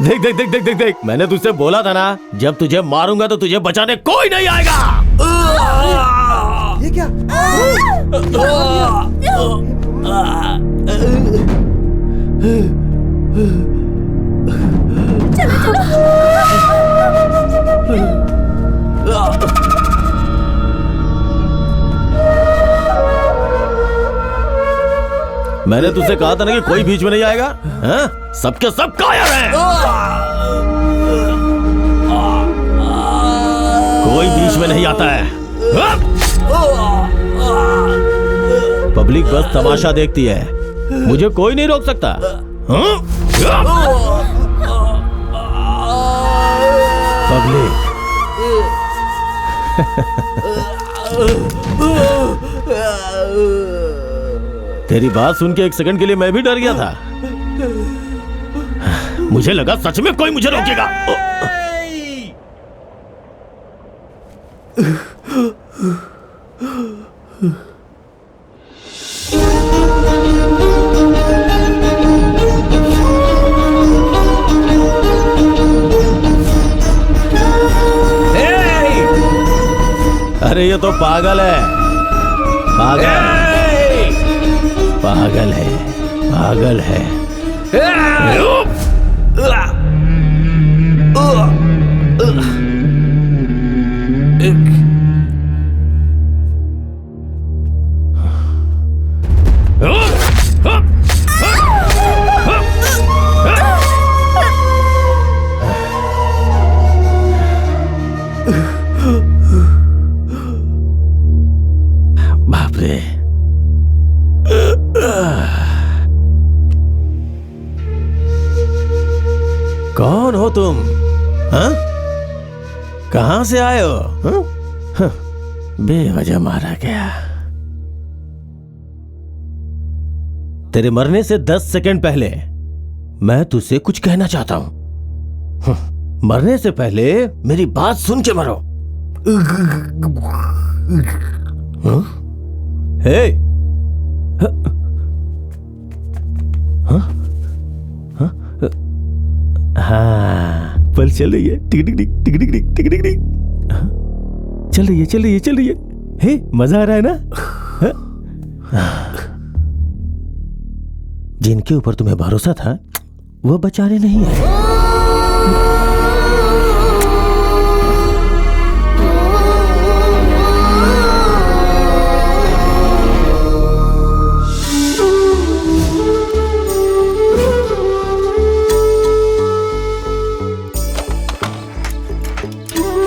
देख देख देख देख देख देख, मैंने तुझसे बोला था ना, जब तुझे मारूंगा तो तुझे बचाने कोई नहीं आएगा। ये क्या? मैंने तुझसे कहा था ना कि कोई बीच में नहीं आएगा। हाँ? सबके सब कायर हैं। कोई बीच में नहीं आता है। पब्लिक बस तमाशा देखती है, मुझे कोई नहीं रोक सकता। पब्लिक तेरी बात सुन के एक सेकंड के लिए मैं भी डर गया था। मुझे लगा सच में कोई मुझे रोकेगा। अरे ये तो पागल है, पागल पागल है, पागल है। बाप रे, कौन हो तुम? हाँ? कहां से आए हो? हाँ? बेवजह मारा गया। तेरे मरने से 10 सेकंड पहले मैं तुझसे कुछ कहना चाहता हूं। मरने से पहले मेरी बात सुन के मरो। हे, हाँ, पल चल रही है, टिक टिक टिक टिक टिक टिक टिक टिक टिक, चल रही है, चल रही है, चल रही है। हे, मजा आ रहा है ना? जिनके ऊपर तुम्हें भरोसा था वो बेचारे नहीं है।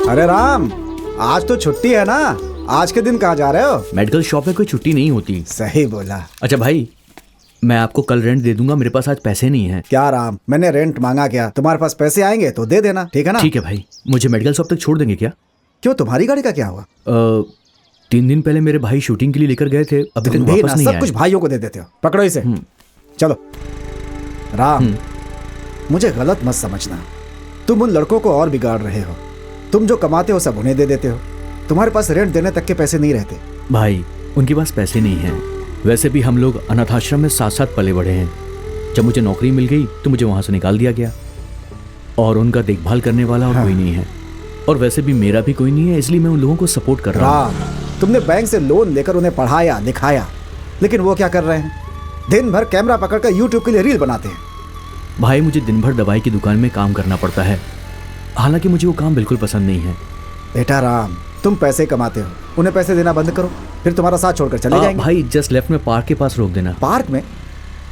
अरे राम, आज तो छुट्टी है ना? आज के दिन कहाँ जा रहे हो? मेडिकल शॉप में कोई छुट्टी नहीं होती। सही बोला। अच्छा भाई, मैं आपको कल रेंट दे दूंगा, मेरे पास आज पैसे नहीं हैं। क्या राम, मैंने रेंट मांगा क्या? तुम्हारे पास पैसे आएंगे तो दे देना, ठीक है ना? ठीक है भाई, मुझे मेडिकल शॉप तक छोड़ देंगे क्या? क्यों, तुम्हारी गाड़ी का क्या हुआ? 3 दिन पहले मेरे भाई शूटिंग के लिए लेकर गए थे, अभी तक वापस नहीं आए। सब कुछ भाइयों को दे देते हो। पकड़ो इसे, चलो। राम, मुझे गलत मत समझना, तुम उन लड़कों को और बिगाड़ रहे हो। तुम जो कमाते हो सब उन्हें दे देते हो, तुम्हारे पास रेंट देने तक के पैसे नहीं रहते। भाई, उनके पास पैसे नहीं हैं। वैसे भी हम लोग अनाथ आश्रम में साथ साथ पले बढ़े हैं। जब मुझे नौकरी मिल गई तो मुझे वहां से निकाल दिया गया, और उनका देखभाल करने वाला और कोई नहीं है, और वैसे भी मेरा भी कोई नहीं है, इसलिए मैं उन लोगों को सपोर्ट कर रहा हूँ। तुमने बैंक से लोन लेकर उन्हें पढ़ाया लिखाया, लेकिन वो क्या कर रहे हैं? दिन भर कैमरा पकड़कर यूट्यूब के लिए रील बनाते हैं। भाई, मुझे दिन भर दवाई की दुकान में काम करना पड़ता है, हालांकि मुझे वो काम बिल्कुल पसंद नहीं है। बेटा राम, तुम पैसे कमाते हो, उन्हें पैसे देना बंद करो, फिर तुम्हारा साथ छोड़कर चले जाएंगे। भाई, जस्ट लेफ्ट में पार्क के पास रोक देना। पार्क में?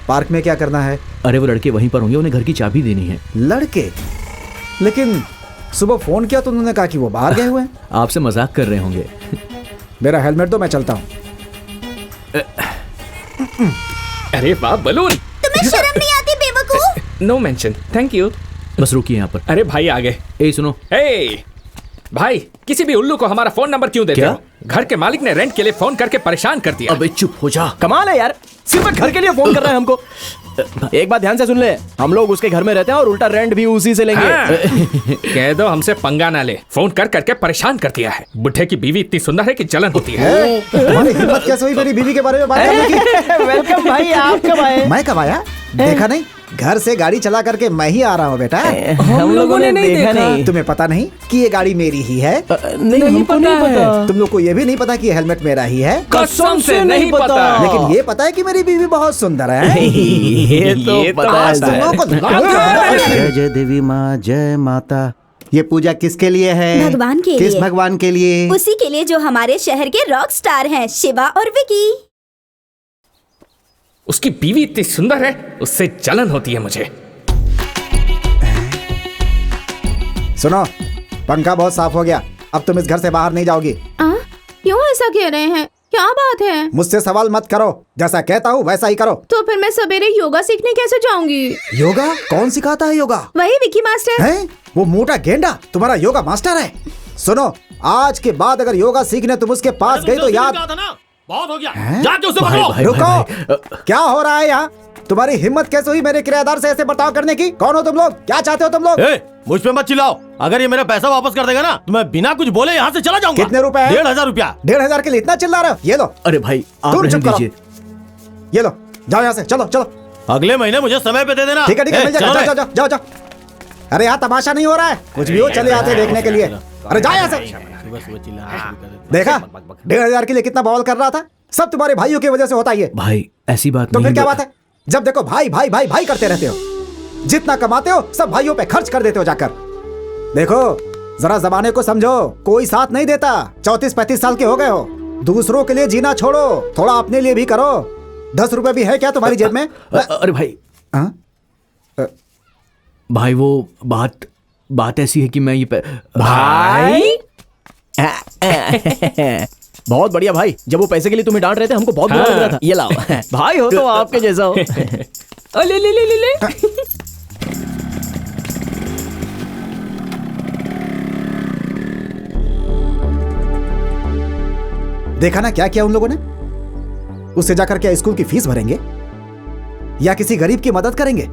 पार्क में क्या करना है? अरे वो लड़के वहीं पर होंगे, उन्हें घर की चाबी देनी है। लड़के? लेकिन सुबह फोन किया तो उन्होंने कहा कि वो बाहर गए हुए हैं। आपसे मजाक कर रहे होंगे। मेरा हेलमेट दो, मैं चलता हूँ। अरे वाह बलून, तुम्हें शर्म नहीं आती बेवकूफ? No mention, thank you. बस रुकिए यहाँ पर। अरे भाई आ गए। ए सुनो, हे भाई, किसी भी उल्लू को हमारा फोन नंबर क्यों देते क्या? हो? घर के मालिक ने रेंट के लिए फोन करके परेशान कर दिया। अबे चुप हो जा। कमाल है यार, सिर्फ घर के लिए फोन कर रहा है हमको। एक बात ध्यान से सुन ले, हम लोग उसके घर में रहते हैं और उल्टा रेंट भी उसी से लेंगे। हाँ। कह दो हमसे पंगा ना ले, फोन कर करके परेशान कर दिया है। बुढ़े की बीवी इतनी सुंदर है कि जलन होती है। तुम्हारी हिम्मत कैसे हुई मेरी बीवी के बारे में बात करने की? वेलकम भाई, आप कब आए? मैं कब आया? देखा नहीं? घर से गाड़ी चला करके मैं ही आ रहा हूँ बेटा। हम लोगों ने नहीं देखा। नहीं, तुम्हें पता नहीं कि ये गाड़ी मेरी ही है? नहीं हमको नहीं पता। तुम लोग को ये भी नहीं पता कि ये हेलमेट मेरा ही है? कसम से नहीं पता। लेकिन ये पता है कि मेरी बीवी बहुत सुंदर है। ये तो पता आज तुम है। लोगों को जय जय देवी माँ, जय माता। ये पूजा किसके लिए है? भगवान के किस लिए। भगवान के लिए? उसी के लिए जो हमारे शहर के रॉक स्टार हैं, शिवा और विकी। उसकी बीवी इतनी सुंदर है, उससे जलन होती है मुझे। सुनो, पंखा बहुत साफ हो गया, अब तुम इस घर से बाहर नहीं जाओगी। क्यों ऐसा कह रहे हैं? क्या बात है? मुझसे सवाल मत करो, जैसा कहता हूँ वैसा ही करो। तो फिर मैं सवेरे योगा सीखने कैसे जाऊंगी? योगा? कौन सिखाता है योगा? वही विकी मास्टर। हैं? वो मोटा गेंडा तुम्हारा योगा मास्टर है? सुनो, आज के बाद अगर योगा सीखने तुम उसके पास गई तो याद। बहुत हो गया, हैं? जाके उसे भाई, पकड़ो। भाई, रुको, क्या हो रहा है यहाँ? तुम्हारी हिम्मत कैसे हुई मेरे किराएदार से ऐसे बर्ताव करने की? कौन हो तुम लोग? क्या चाहते हो तुम लोग? मुझ पे मत चिल्लाओ, अगर ये मेरा पैसा वापस कर देगा ना तो मैं बिना कुछ बोले यहाँ से चला जाऊंगा। कितने रुपए? 1500 रुपया। 1500 के लिए इतना चिल्ला रहे हो? ये लो, अरे भाई आप तुम रहने चुप करो। दीजिए। ये लो, जाओ यहाँ से, चलो चलो। अगले महीने मुझे समय पे दे देना। ठीक है ठीक है, मिल जाएगा, चलो जाओ जाओ जाओ जाओ। अरे यहाँ तमाशा नहीं हो रहा है, कुछ भी हो चले आते देखने के लिए। अरे जाओ यहाँ से। देखा 1500 के लिए कितना बवाल कर रहा था? सब तुम्हारे भाइयों की वजह से होता ही है। भाई ऐसी बात तो नहीं। फिर क्या बात है? जब देखो भाई भाई भाई भाई करते रहते हो, जितना कमाते हो सब भाइयों पे खर्च कर देते हो जाकर। देखो जरा जमाने को समझो, कोई साथ नहीं देता। 34-35 साल के हो गए हो, दूसरों के लिए जीना छोड़ो, थोड़ा अपने लिए भी करो। 10 रुपए भी है क्या तुम्हारी जेब में? अरे भाई, हाँ? भाई वो बात ऐसी है कि मैं ये भाई बहुत बढ़िया भाई, जब वो पैसे के लिए तुम्हें डांट रहे थे हमको बहुत बुरा लग रहा था। ये लाओ भाई, हो तो आपके जैसा हो। ले ले ले ले ले। देखा ना क्या किया उन लोगों ने? उससे जाकर क्या स्कूल की फीस भरेंगे, या किसी गरीब की मदद करेंगे,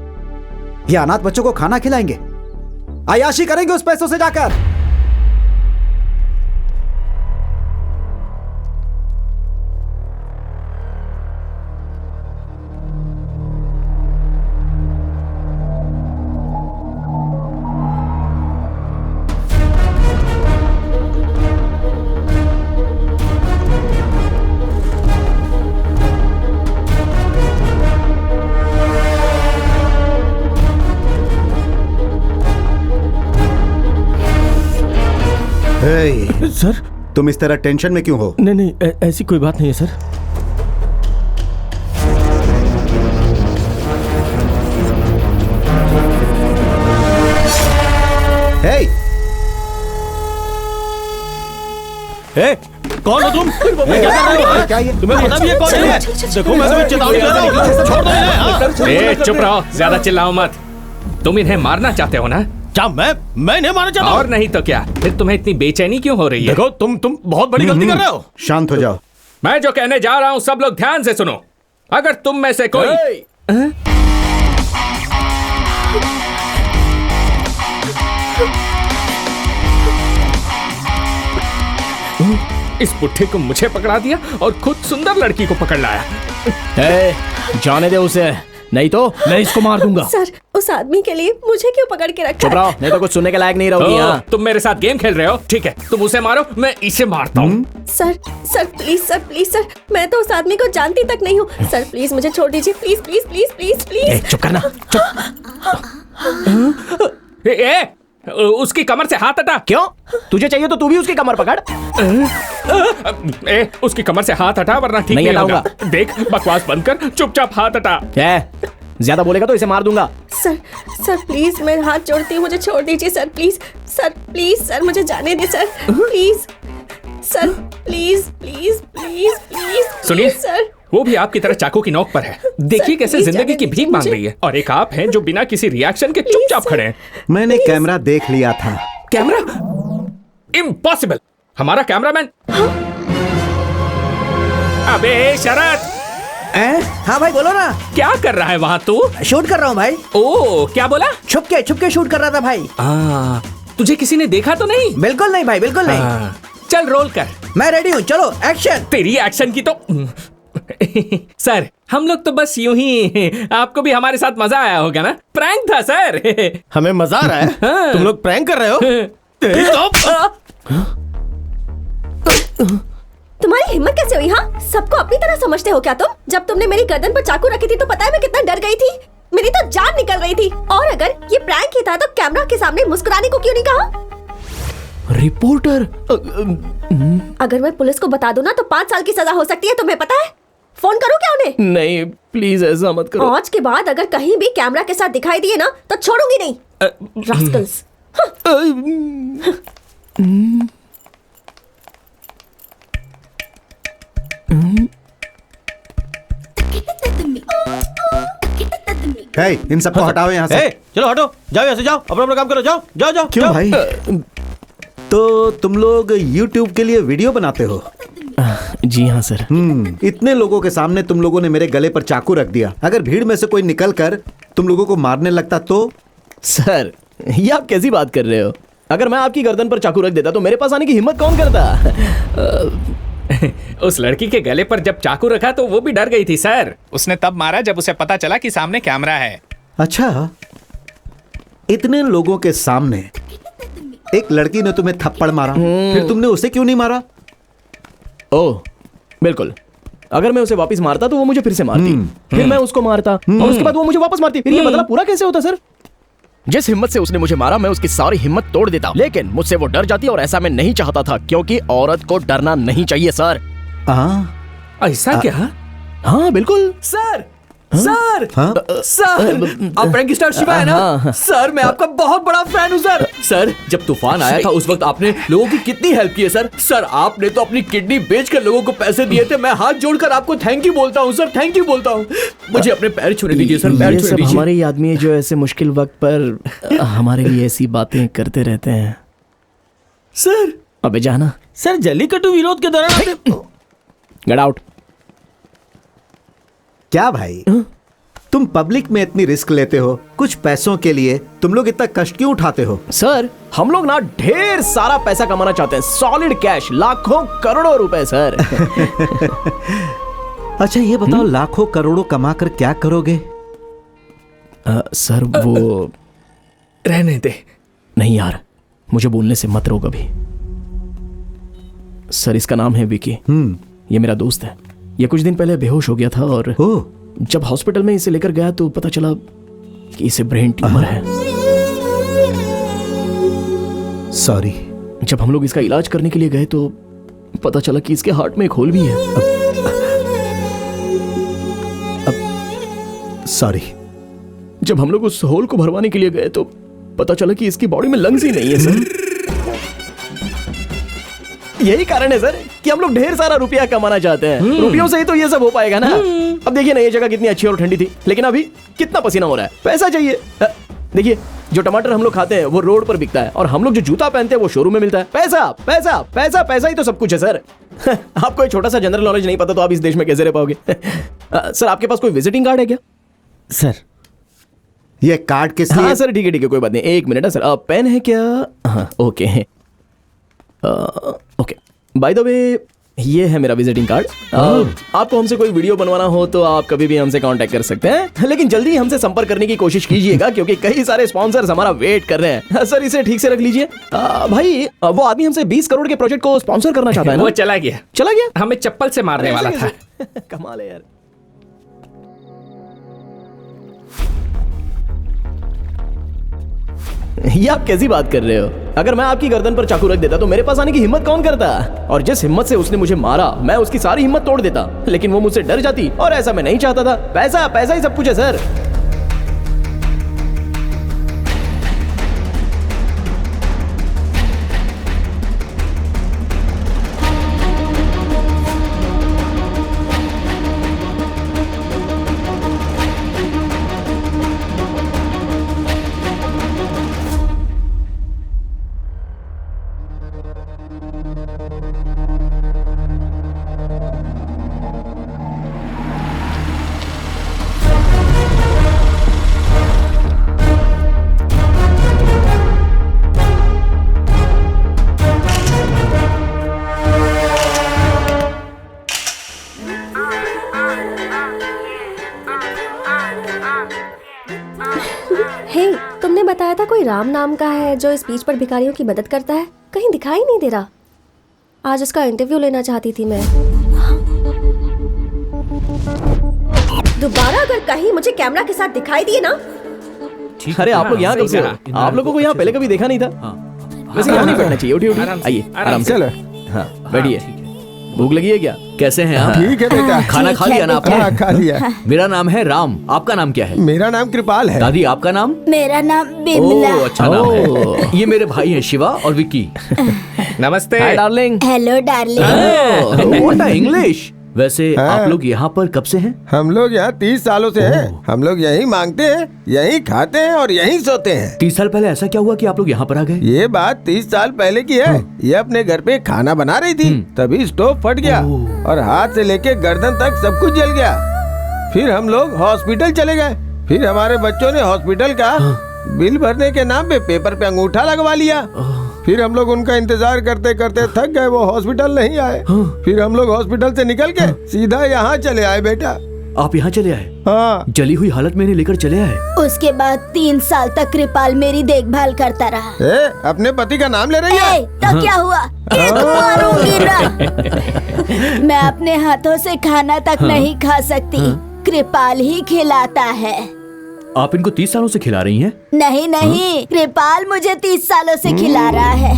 या अनाथ बच्चों को खाना खिलाएंगे, अय्याशी करेंगे उस पैसों से जाकर। सर तुम इस तरह टेंशन में क्यों हो? नहीं नहीं, ऐसी कोई बात नहीं है सर। हे, कौन हो तुम? क्या कर रहे हो? क्या ये? तुम्हें पता भी है कौन है? देखो मैं तुम्हें चेतावनी दे रहा हूँ, छोड़ दो इन्हें, हाँ? ए, चुप रहो, ज्यादा चिल्लाओ मत। तुम इन्हें मारना चाहते हो ना? क्या मैं इन्हें मारना चाहता और हूँ? नहीं तो क्या? फिर तुम्हें इतनी बेचैनी क्यों हो रही है? देखो तुम बहुत बड़ी गलती कर रहे हो। शांत हो जाओ। मैं जो कहने जा रहा हूँ सब लोग ध्यान से सुनो। अगर तुम में से कोई इस बुढ़े को मुझे पकड़ा दिया और खुद सुंदर लड़की को पकड़ लाया। जाने दे उसे, नहीं तो मैं इसको मार दूंगा। सर, उस आदमी के लिए मुझे क्यों पकड़ के रखा? चुप रहो, नहीं तो कुछ सुनने के लायक नहीं रहोगी यहाँ। तुम मेरे साथ गेम खेल रहे हो? ठीक है, तुम उसे मारो, मैं इसे मारता हूँ। सर सर प्लीज सर, मैं तो उस आदमी को जानती तक नहीं हूँ। सर प्लीज मुझे छोड़ दीजिए, please please please please please. चुप करना, उसकी कमर से हाथ हटा। क्यों? तुझे चाहिए तो तू भी उसकी कमर पकड़। उसकी कमर से हाथ हटा वरना ठीक नहीं नहीं होगा। हटाऊंगा। देख, बकवास बंद कर, चुपचाप हाथ हटा। ज्यादा बोलेगा तो इसे मार दूंगा। सर प्लीज मैं हाथ जोड़ती हूँ, मुझे छोड़ दीजिए सर, प्लीज सर मुझे जाने दे sir, please sir, please please please please. सुनिए सर, वो भी आपकी तरह चाकू की नोक पर है। देखिए कैसे प्लीज जिंदगी जाने की दीजिए भीख मांग मुझे। रही है, और एक आप हैं जो बिना किसी रिएक्शन के चुपचाप सर। खड़े हैं। मैंने कैमरा देख लिया था। कैमरा? इम्पॉसिबल। हमारा कैमरामैन अबे शरद, हाँ भाई बोलो ना। क्या कर रहा है वहाँ तू? शूट कर रहा हूँ भाई। ओ, क्या बोला? छुप के शूट कर रहा था भाई। तुझे किसी ने देखा तो नहीं? बिल्कुल नहीं भाई, बिल्कुल नहीं। चल रोल कर। मैं रेडी हूँ, चलो एक्शन। तेरी एक्शन की तो सर, हम लोग तो बस यूं ही, आपको भी हमारे साथ मजा आया होगा ना? प्रैंक था सर। हमें मजा आ रहा है? हाँ। तुम लोग प्रैंक कर रहे हो? तुम्हारी हिम्मत कैसे हुई? हाँ, सबको अपनी तरह समझते हो क्या तुम? जब तुमने मेरी गर्दन पर चाकू रखी थी तो पता है मैं कितना डर गई थी। मेरी तो जान निकल रही थी। और अगर ये प्रैंक ही था तो कैमरा के सामने मुस्कुराने को क्यों नहीं कहा? रिपोर्टर, अगर मैं पुलिस को बता दूं ना तो 5 साल की सजा हो सकती है, तुम्हें पता है? फोन करूं क्या उन्हें? नहीं प्लीज ऐसा मत करो। आज के बाद अगर कहीं भी कैमरा के साथ दिखाई दिए ना तो छोड़ूंगी नहीं। रास्कल्स। हे, इन सबको हटाओ यहाँ से। ए, चलो हटो, जाओ यहाँ से, जाओ अपना अपना काम करो, जाओ जाओ जाओ। क्यों जाओ। भाई? तो तुम लोग YouTube के लिए वीडियो बनाते हो? जी हाँ सर। इतने लोगों के सामने तुम लोगों ने मेरे गले पर चाकू रख दिया। अगर भीड़ में से कोई निकल कर तुम लोगों को मारने लगता तो? सर ये आप कैसी बात कर रहे हो? अगर मैं आपकी गर्दन पर चाकू रख देता तो मेरे पास आने की हिम्मत कौन करता? उस लड़की के गले पर जब चाकू रखा तो वो भी डर गई थी सर। उसने तब मारा जब उसे पता चला कि सामने कैमरा है। अच्छा, इतने लोगों के सामने एक लड़की ने तुम्हें थप्पड़ मारा, फिर तुमने उसे क्यों नहीं मारा? ओह बिल्कुल, अगर मैं उसे वापस मारता तो वो मुझे फिर से मारती, फिर मैं उसको मारता और उसके बाद वो मुझे वापस मारती। फिर ये बदला पूरा कैसे होता सर? जिस हिम्मत से उसने मुझे मारा मैं उसकी सारी हिम्मत तोड़ देता, लेकिन मुझसे वो डर जाती और ऐसा मैं नहीं चाहता था क्योंकि औरत को डरना नहीं चाहिए सर। ऐसा क्या? हाँ बिल्कुल सर। सर सर, आप प्रैंक स्टार शिवा है ना? सर मैं आपका बहुत बड़ा फैन हूँ सर। सर जब तूफान आया था उस वक्त आपने लोगों की कितनी हेल्प की है सर। सर आपने तो अपनी किडनी बेचकर लोगों को पैसे दिए थे। मैं हाथ जोड़कर आपको थैंक यू बोलता हूँ सर, थैंक यू बोलता हूँ। मुझे अपने पैर छूने दीजिए सर, पैर छूने दीजिए। हमारे आदमी है जो ऐसे मुश्किल वक्त पर हमारे लिए ऐसी बातें करते रहते हैं सर। अबे जाना सर, जल्लीकट्टू विरोध के दौरान गेट आउट। क्या भाई, तुम पब्लिक में इतनी रिस्क लेते हो कुछ पैसों के लिए? तुम लोग इतना कष्ट क्यों उठाते हो? सर हम लोग ना ढेर सारा पैसा कमाना चाहते हैं, सॉलिड कैश, लाखों करोड़ों रुपए सर। अच्छा ये बताओ, लाखों करोड़ों कमा कर क्या करोगे? सर वो रहने दे। नहीं यार, मुझे बोलने से मत रोक अभी। सर इसका नाम है विकी। ये मेरा दोस्त है। ये कुछ दिन पहले बेहोश हो गया था और जब हॉस्पिटल में इसे लेकर गया तो पता चला कि इसे ब्रेन ट्यूमर है। सॉरी। जब हम लोग इसका इलाज करने के लिए गए तो पता चला कि इसके हार्ट में एक होल भी है। सॉरी। जब हम लोग उस होल को भरवाने के लिए गए तो पता चला कि इसकी बॉडी में लंग्स ही नहीं है सर। यही कारण है सर कि हम लोग ढेर सारा रुपया कमाना चाहते हैं। रुपयों से ही तो ये सब हो पाएगा ना। अब देखिए ना, ये जगह कितनी अच्छी और ठंडी थी, लेकिन अभी कितना पसीना हो रहा है। पैसा चाहिए। देखिए जो टमाटर हम लोग खाते हैं वो रोड पर बिकता है और हम लोग जो जूता पहनते हैं वो शोरूम में मिलता है। पैसा पैसा पैसा पैसा ही तो सब कुछ है सर। आपको एक छोटा सा जनरल नॉलेज नहीं पता तो आप इस देश में कैसे रह पाओगे? सर आपके पास कोई विजिटिंग कार्ड है क्या? सर ये कार्ड किस लिए? हाँ सर ठीक है कोई बात नहीं, एक मिनट है सर। पेन है क्या? हाँ okay okay. By the way ये है मेरा विजिटिंग कार्ड। आपको हमसे कोई वीडियो बनवाना हो तो आप कभी भी हमसे कांटेक्ट कर सकते हैं, लेकिन जल्दी हमसे संपर्क करने की कोशिश कीजिएगा क्योंकि कई सारे स्पॉन्सर्स हमारा वेट कर रहे हैं। सर इसे ठीक से रख लीजिए। भाई वो आदमी हमसे 20 करोड़ के प्रोजेक्ट को स्पॉन्सर करना चाहता है ना? वो चला गया, हमें चप्पल से मारने वाला था। कमाल है यार। ये आप कैसी बात कर रहे हो? अगर मैं आपकी गर्दन पर चाकू रख देता तो मेरे पास आने की हिम्मत कौन करता? और जिस हिम्मत से उसने मुझे मारा मैं उसकी सारी हिम्मत तोड़ देता, लेकिन वो मुझसे डर जाती और ऐसा मैं नहीं चाहता था। पैसा पैसा ही सब कुछ है सर। राम नाम का है जो इस बीच पर भिखारियों की मदद करता है, कहीं दिखाई नहीं दे रहा। आज उसका इंटरव्यू लेना चाहती थी मैं। दोबारा अगर कहीं मुझे कैमरा के साथ दिखाई दिए ना। अरे आप लोग यहाँ कब से हो? आप लोगों को यहाँ पहले कभी देखा नहीं था। वैसे यहाँ नहीं बैठना चाहिए। उठिए उठिए, आइए आराम से। हाँ बैठिए। भूख लगी है क्या? कैसे हैं आप? ठीक है बेटा। खाना खा लिया ना आपने? हाँ, खा लिया। मेरा नाम है राम, आपका नाम क्या है? मेरा नाम कृपाल है। दादी आपका नाम? मेरा नाम बिमला। ओह अच्छा नाम है। ये मेरे भाई हैं शिवा और विक्की। नमस्ते। Hi darling. Hello darling. What a English. वैसे आप लोग यहाँ पर कब से हैं? हम लोग यहाँ 30 सालों से हैं। हम लोग यहीं मांगते हैं, यहीं खाते हैं और यहीं सोते हैं। 30 साल पहले ऐसा क्या हुआ कि आप लोग यहाँ पर आ गए? ये बात 30 साल पहले की है। ये अपने घर पे खाना बना रही थी, तभी स्टोव फट गया और हाथ से लेके गर्दन तक सब कुछ जल गया। फिर हम लोग हॉस्पिटल चले गए। फिर हमारे बच्चों ने हॉस्पिटल का बिल भरने के नाम पे पेपर पे अंगूठा लगवा लिया। फिर हम लोग उनका इंतजार करते करते थक गए, वो हॉस्पिटल नहीं आए। फिर हम लोग हॉस्पिटल से निकल के सीधा यहाँ चले आए बेटा। आप यहाँ चले आए? हाँ। जली हुई हालत में इन्हें लेकर चले आए? उसके बाद 3 साल तक कृपाल मेरी देखभाल करता रहा। अपने पति का नाम ले रही है? तो क्या हुआ? मारूंगी ना। मैं अपने हाथों से खाना तक नहीं खा सकती, कृपाल ही खिलाता है। आप इनको 30 सालों से खिला रही हैं? नहीं नहीं, कृपाल मुझे 30 सालों से खिला रहा है।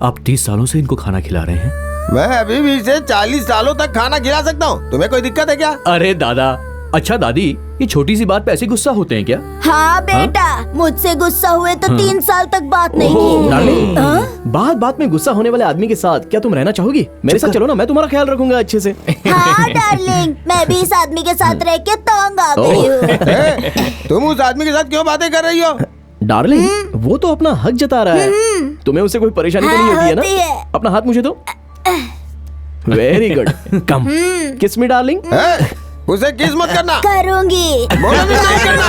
आप 30 सालों से इनको खाना खिला रहे हैं? मैं अभी भी इसे 40 सालों तक खाना खिला सकता हूँ। तुम्हें कोई दिक्कत है क्या? अरे दादा, अच्छा दादी, ये छोटी सी बात पे ऐसे गुस्सा होते हैं क्या? हाँ बेटा, मुझसे गुस्सा हुए तो 3 साल तक बात नहीं की। डार्लिंग, हाँ? बात बात में गुस्सा होने वाले आदमी के साथ क्या तुम रहना चाहोगी? मेरे साथ चलो ना, मैं तुम्हारा ख्याल रखूंगा अच्छे से। हाँ डार्लिंग, मैं भी इस आदमी के साथ रह के तंग आ गई हूँ। तुम उस आदमी के साथ क्यों बातें कर रही हो? डार्लिंग, वो तो अपना हक जता रहा है। तुम्हें उससे कोई परेशानी तो नहीं होती है ना? अपना हाथ मुझे दो। वेरी गुड, कम किस मी डार्लिंग। उसे किस मत करना। करूंगी। बोलो भी नहीं करना।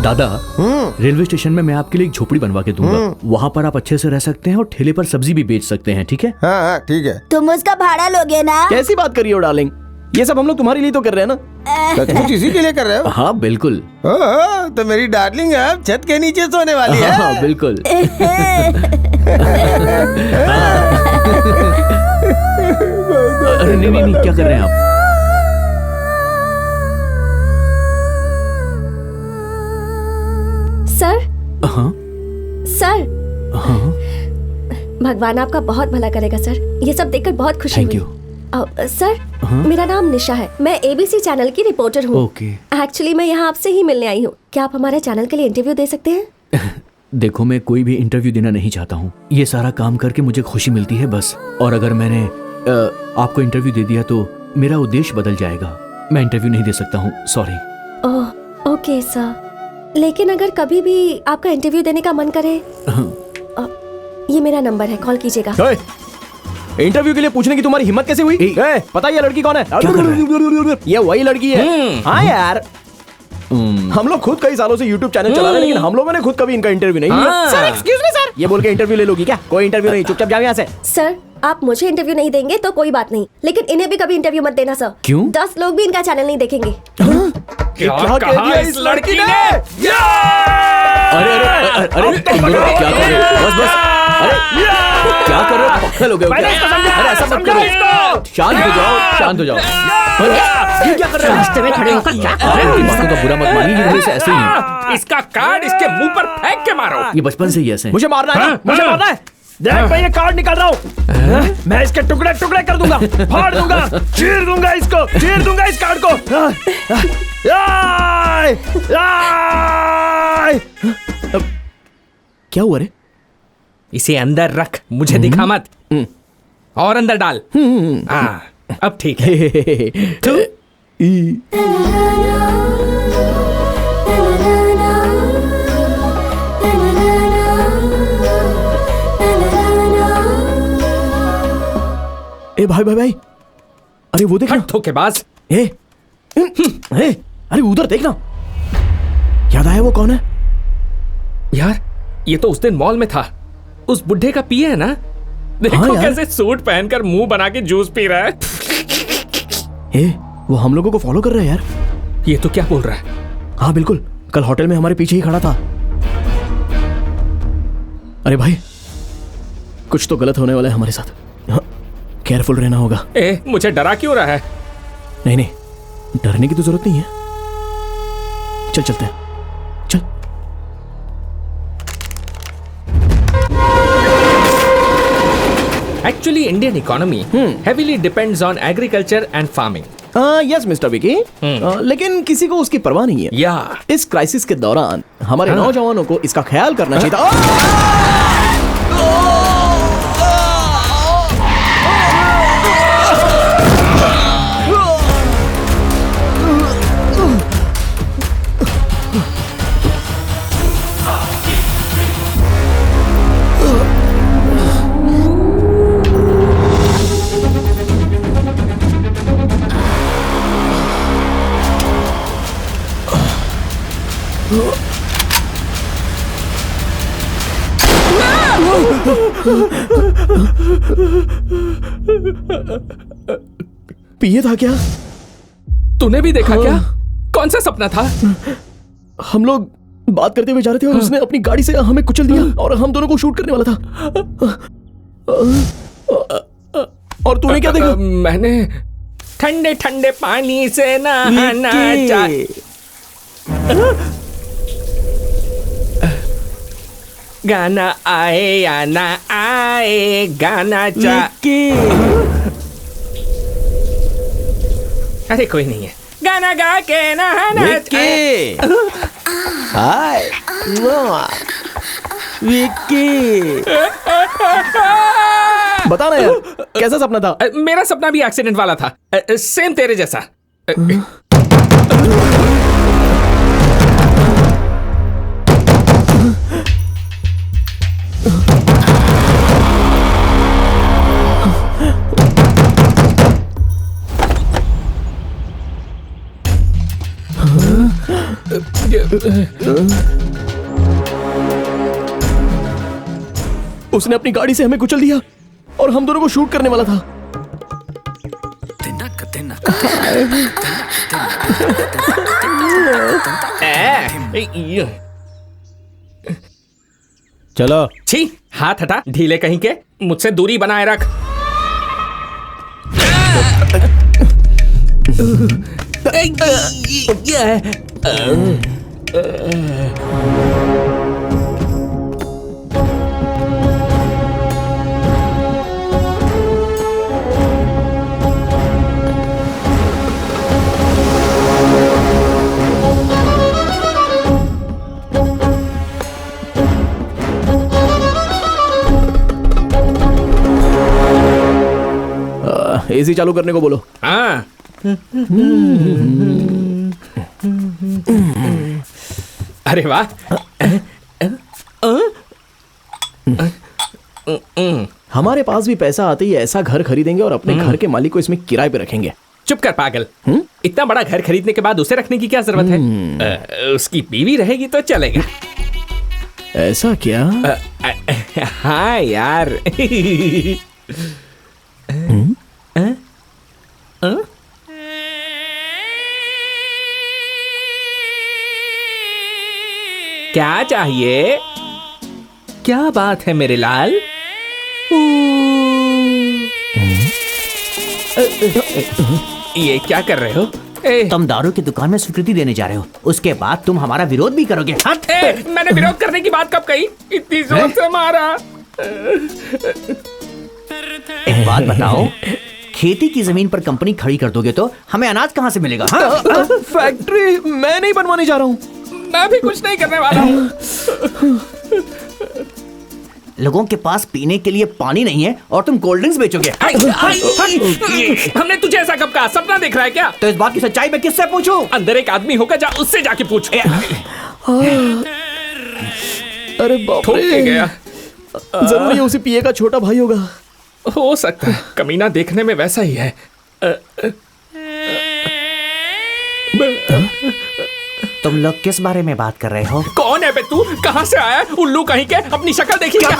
दादा, रेलवे स्टेशन में मैं आपके लिए एक झोपड़ी बनवा के दूंगा। वहाँ पर आप अच्छे से रह सकते हैं और ठेले पर सब्जी भी बेच सकते हैं, ठीक है? हाँ ठीक है। तुम उसका भाड़ा लोगे ना? कैसी बात करी हो डार्लिंग, ये सब हम लोग तुम्हारे लिए तो कर रहे हैं ना। सचमुच इसी के लिए कर रहे हो? हाँ बिल्कुल। तो मेरी डार्लिंग अब छत के नीचे सोने वाली है। हाँ बिल्कुल। अरे नहीं नहीं नहीं, क्या कर रहे हैं आप? सर। हाँ? सर। हाँ? भगवान आपका बहुत भला करेगा सर। ये सब देखकर बहुत खुशी Thank हुई। सर, मेरा नाम निशा है। मैं ABC चैनल की रिपोर्टर हूँ। Okay. एक्चुअली मैं यहाँ आपसे ही मिलने आई हूँ। क्या आप हमारे चैनल के लिए इंटरव्यू दे सकते हैं? देखो, मैं कोई भी इंटरव्यू देना नहीं चाहता हूँ। ये सारा काम करके मुझे खुशी मिलती है बस। और अगर मैंने आपको इंटरव्यू दे दिया तो मेरा उद्देश्य बदल जाएगा। मैं इंटरव्यू नहीं दे सकता हूँ, सॉरी। ओह ओके सर, लेकिन अगर कभी भी आपका इंटरव्यू देने का मन करे, ये मेरा नंबर है, कॉल कीजिएगा। इंटरव्यू के लिए पूछने की तुम्हारी हिम्मत कैसे हुई? पता है ये लड़की कौन है? ये वही लड़की है। हाँ यार, हम लोग खुद कई सालों से YouTube चैनल चला रहे हैं, लेकिन हम लोगों ने खुद कभी इनका इंटरव्यू नहीं लिया। सर एक्सक्यूज मी सर, ये बोल के इंटरव्यू ले लोगी क्या? कोई इंटरव्यू नहीं, चुपचाप जाओ यहाँ से। सर आप मुझे इंटरव्यू नहीं देंगे तो कोई बात नहीं, लेकिन इन्हें भी कभी इंटरव्यू मत देना सर। क्यों? 10 लोग भी इनका चैनल नहीं देखेंगे। क्या कहा इस लड़की ने? अरे अरे अरे, तुम दोनों क्या कर रहे हो? बस बस, अरे क्या कर रहे हो? पक्के हो गए हो क्या? अरे ऐसा मत करो, शांत हो जाओ, शांत हो जाओ। ये क्या कर रहे हो? रास्ते में खड़े होकर क्या कर रहे हो? बातों का बुरा मत मानिए, ये वैसे ऐसे ही है। इसका कार्ड इसके मुंह पर फेंक के मारो। ये बचपन से ही ऐसे हैं। मुझे मारना है ना? मुझे मारना है। देख मैं ये कार्ड निकाल रहा हूँ, मैं इसके टुकड़े टुकड़े कर दूंगा, फाड़ दूंगा, चीर दूंगा इसको, चीर दूंगा इस कार्ड को। क्या हुआ रे? इसे अंदर रख, मुझे दिखा मत। और अंदर डाल। अब ठीक है। भाई भाई भाई, अरे वो देखना। धोखेबाज। ए, अरे उधर देखना। याद आया वो कौन है? यार ये तो उस दिन मॉल में था, उस बुढ़े का पिए है ना। देखो हाँ कैसे सूट पहनकर मुंह बना के जूस पी रहा है। वो हम लोगों को फॉलो कर रहा है यार। ये तो क्या बोल रहा है? हाँ बिल्कुल, कल होटल में हमारे पीछे ही खड़ा था। अरे भाई, कुछ तो गलत होने वाला है हमारे साथ। हाँ, केयरफुल रहना होगा। मुझे डरा क्यों रहा है? नहीं नहीं, डरने की तो जरूरत नहीं है। चल चलते हैं, चल। Actually, Indian economy heavily depends on agriculture and farming. Yes mister Vicky, लेकिन किसी को उसकी परवाह नहीं है। इस क्राइसिस के दौरान हमारे नौजवानों को इसका ख्याल करना चाहिए था। पिए था क्या? तूने भी देखा क्या? कौन सा सपना था? हम लोग बात करते हुए जा रहे थे और उसने अपनी गाड़ी से हमें कुचल दिया और हम दोनों को शूट करने वाला था। और तूने क्या देखा? मैंने ठंडे ठंडे पानी से नहाना चाहिए। गाना आए या ना आए, गाना अरे कोई नहीं है, गाना गा के नहाना। हाय विक्की, बता ना यार, कैसा सपना था? मेरा सपना भी एक्सीडेंट वाला था, सेम तेरे जैसा। उसने अपनी गाड़ी से हमें कुचल दिया और हम दोनों को शूट करने वाला था। चलो। छी, हाथ हटा, ढीले कहीं के, मुझसे दूरी बनाए रख। एसी चालू करने को बोलो। हाँ। अरे वाह। हमारे पास भी पैसा आते ही ऐसा घर खरीदेंगे और अपने घर के मालिक को इसमें किराए पे रखेंगे। चुप कर पागल। इतना बड़ा घर खरीदने के बाद उसे रखने की क्या जरूरत है? उसकी बीवी रहेगी तो चलेगा। ऐसा क्या? हाँ यार। क्या चाहिए? क्या बात है मेरे लाल? ये क्या कर रहे हो? तुम दारू की दुकान में स्वीकृति देने जा रहे हो, उसके बाद तुम हमारा विरोध भी करोगे। मैंने विरोध करने की बात कब कही? इतनी जोर से मारा। एक बात बताओ, खेती की जमीन पर कंपनी खड़ी कर दोगे तो हमें अनाज कहाँ से मिलेगा? फैक्ट्री मैं नहीं बनवाने जा रहा हूँ। मैं भी कुछ नहीं करने वाला हूँ। लोगों के पास पीने के लिए पानी नहीं है और तुम कोल्ड ड्रिंक्स बेचोगे। हमने तुझे ऐसा कब कहा? सपना देख रहा है क्या? तो इस बात की सच्चाई मैं किससे पूछूं? अंदर एक आदमी होगा, जा उससे जाके पूछ। अरे बाप रे, गया। जरूर ये उसी पिए का छोटा भाई होगा। हो सकता है, कमीना देखने में वैसा ही है। तुम लोग किस बारे में बात कर रहे हो? कौन है बे तू? कहाँ से आया? उल्लू कहीं के, अपनी शक्ल देखी क्या?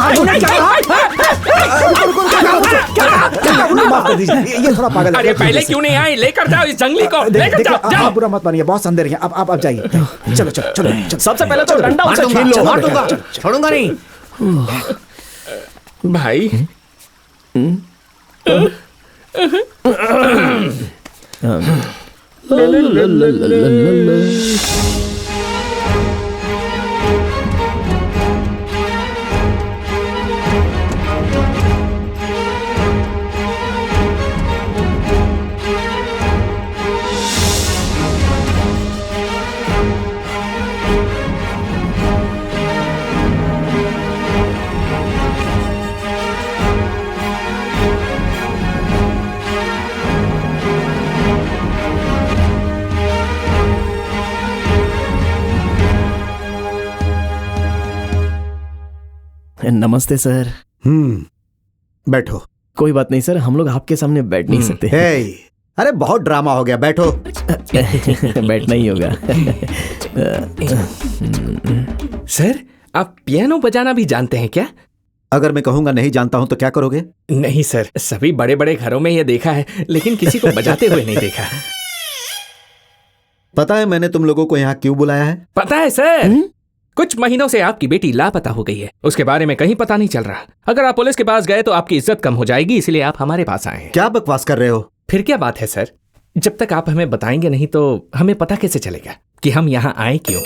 माफ कर दीजिए, ये थोड़ा पागल है। अरे पहले क्यों नहीं आए? लेकर जाओ इस जंगली को, लेकर जाओ। आप बुरा मत मानिए, बहुत अंधेर है। अब आप जाइए। चलो चलो चलो। सबसे पहले तो डंडा उसे छीन लो। मार दूंगा, छोड़ूंगा नहीं। भाई नमस्ते सर। बैठो। कोई बात नहीं सर, हम लोग आपके सामने बैठ नहीं सकते। अरे बहुत ड्रामा हो गया, बैठो। बैठना ही होगा। सर, आप पियानो बजाना भी जानते हैं क्या? अगर मैं कहूंगा नहीं जानता हूं तो क्या करोगे? नहीं सर, सभी बड़े बड़े घरों में ये देखा है, लेकिन किसी को बजाते हुए नहीं देखा। पता है मैंने तुम लोगों को यहाँ क्यों बुलाया है? पता है सर, कुछ महीनों से आपकी बेटी लापता हो गई है, उसके बारे में कहीं पता नहीं चल रहा। अगर आप पुलिस के पास गए तो आपकी इज्जत कम हो जाएगी, इसलिए आप हमारे पास आए हैं। क्या बकवास कर रहे हो? फिर क्या बात है सर, जब तक आप हमें बताएंगे नहीं तो हमें पता कैसे चलेगा कि हम यहाँ आए क्यों?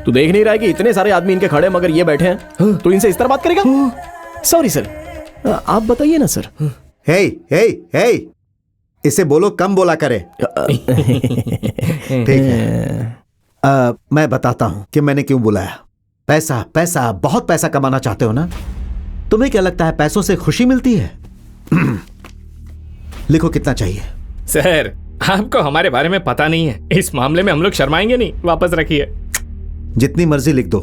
तू देख नहीं रहा है कि इतने सारे आदमी इनके खड़े मगर ये बैठे हैं? तो इनसे इस तरह बात करेगा? सॉरी सर, आप बताइए ना सर। हे हे हे, इसे बोलो कम बोला करे। ठीक है, मैं बताता हूं कि मैंने क्यों बुलाया। पैसा पैसा, बहुत पैसा कमाना चाहते हो ना? तुम्हें क्या लगता है पैसों से खुशी मिलती है? लिखो कितना चाहिए। सर, आपको हमारे बारे में पता नहीं है, इस मामले में हम लोग शर्माएंगे नहीं। वापस रखिए। जितनी मर्जी लिख दो।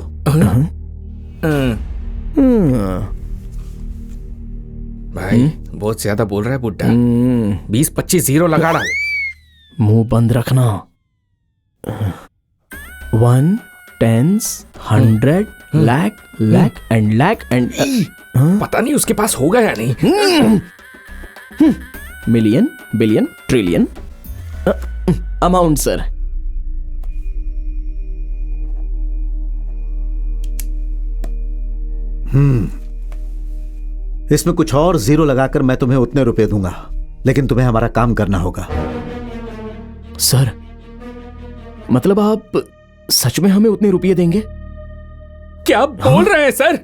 भाई बहुत ज्यादा बोल रहा है बुड्ढा। 20-25 जीरो लगा डाल। मुंह बंद रखना। 1 10 100 लाख लाख एंड पता नहीं उसके पास होगा या नहीं। Million billion trillion amount sir. इसमें कुछ और जीरो लगाकर मैं तुम्हें उतने रुपए दूंगा, लेकिन तुम्हें हमारा काम करना होगा। सर, मतलब आप सच में हमें उतने रुपये देंगे? क्या बोल रहे हैं सर?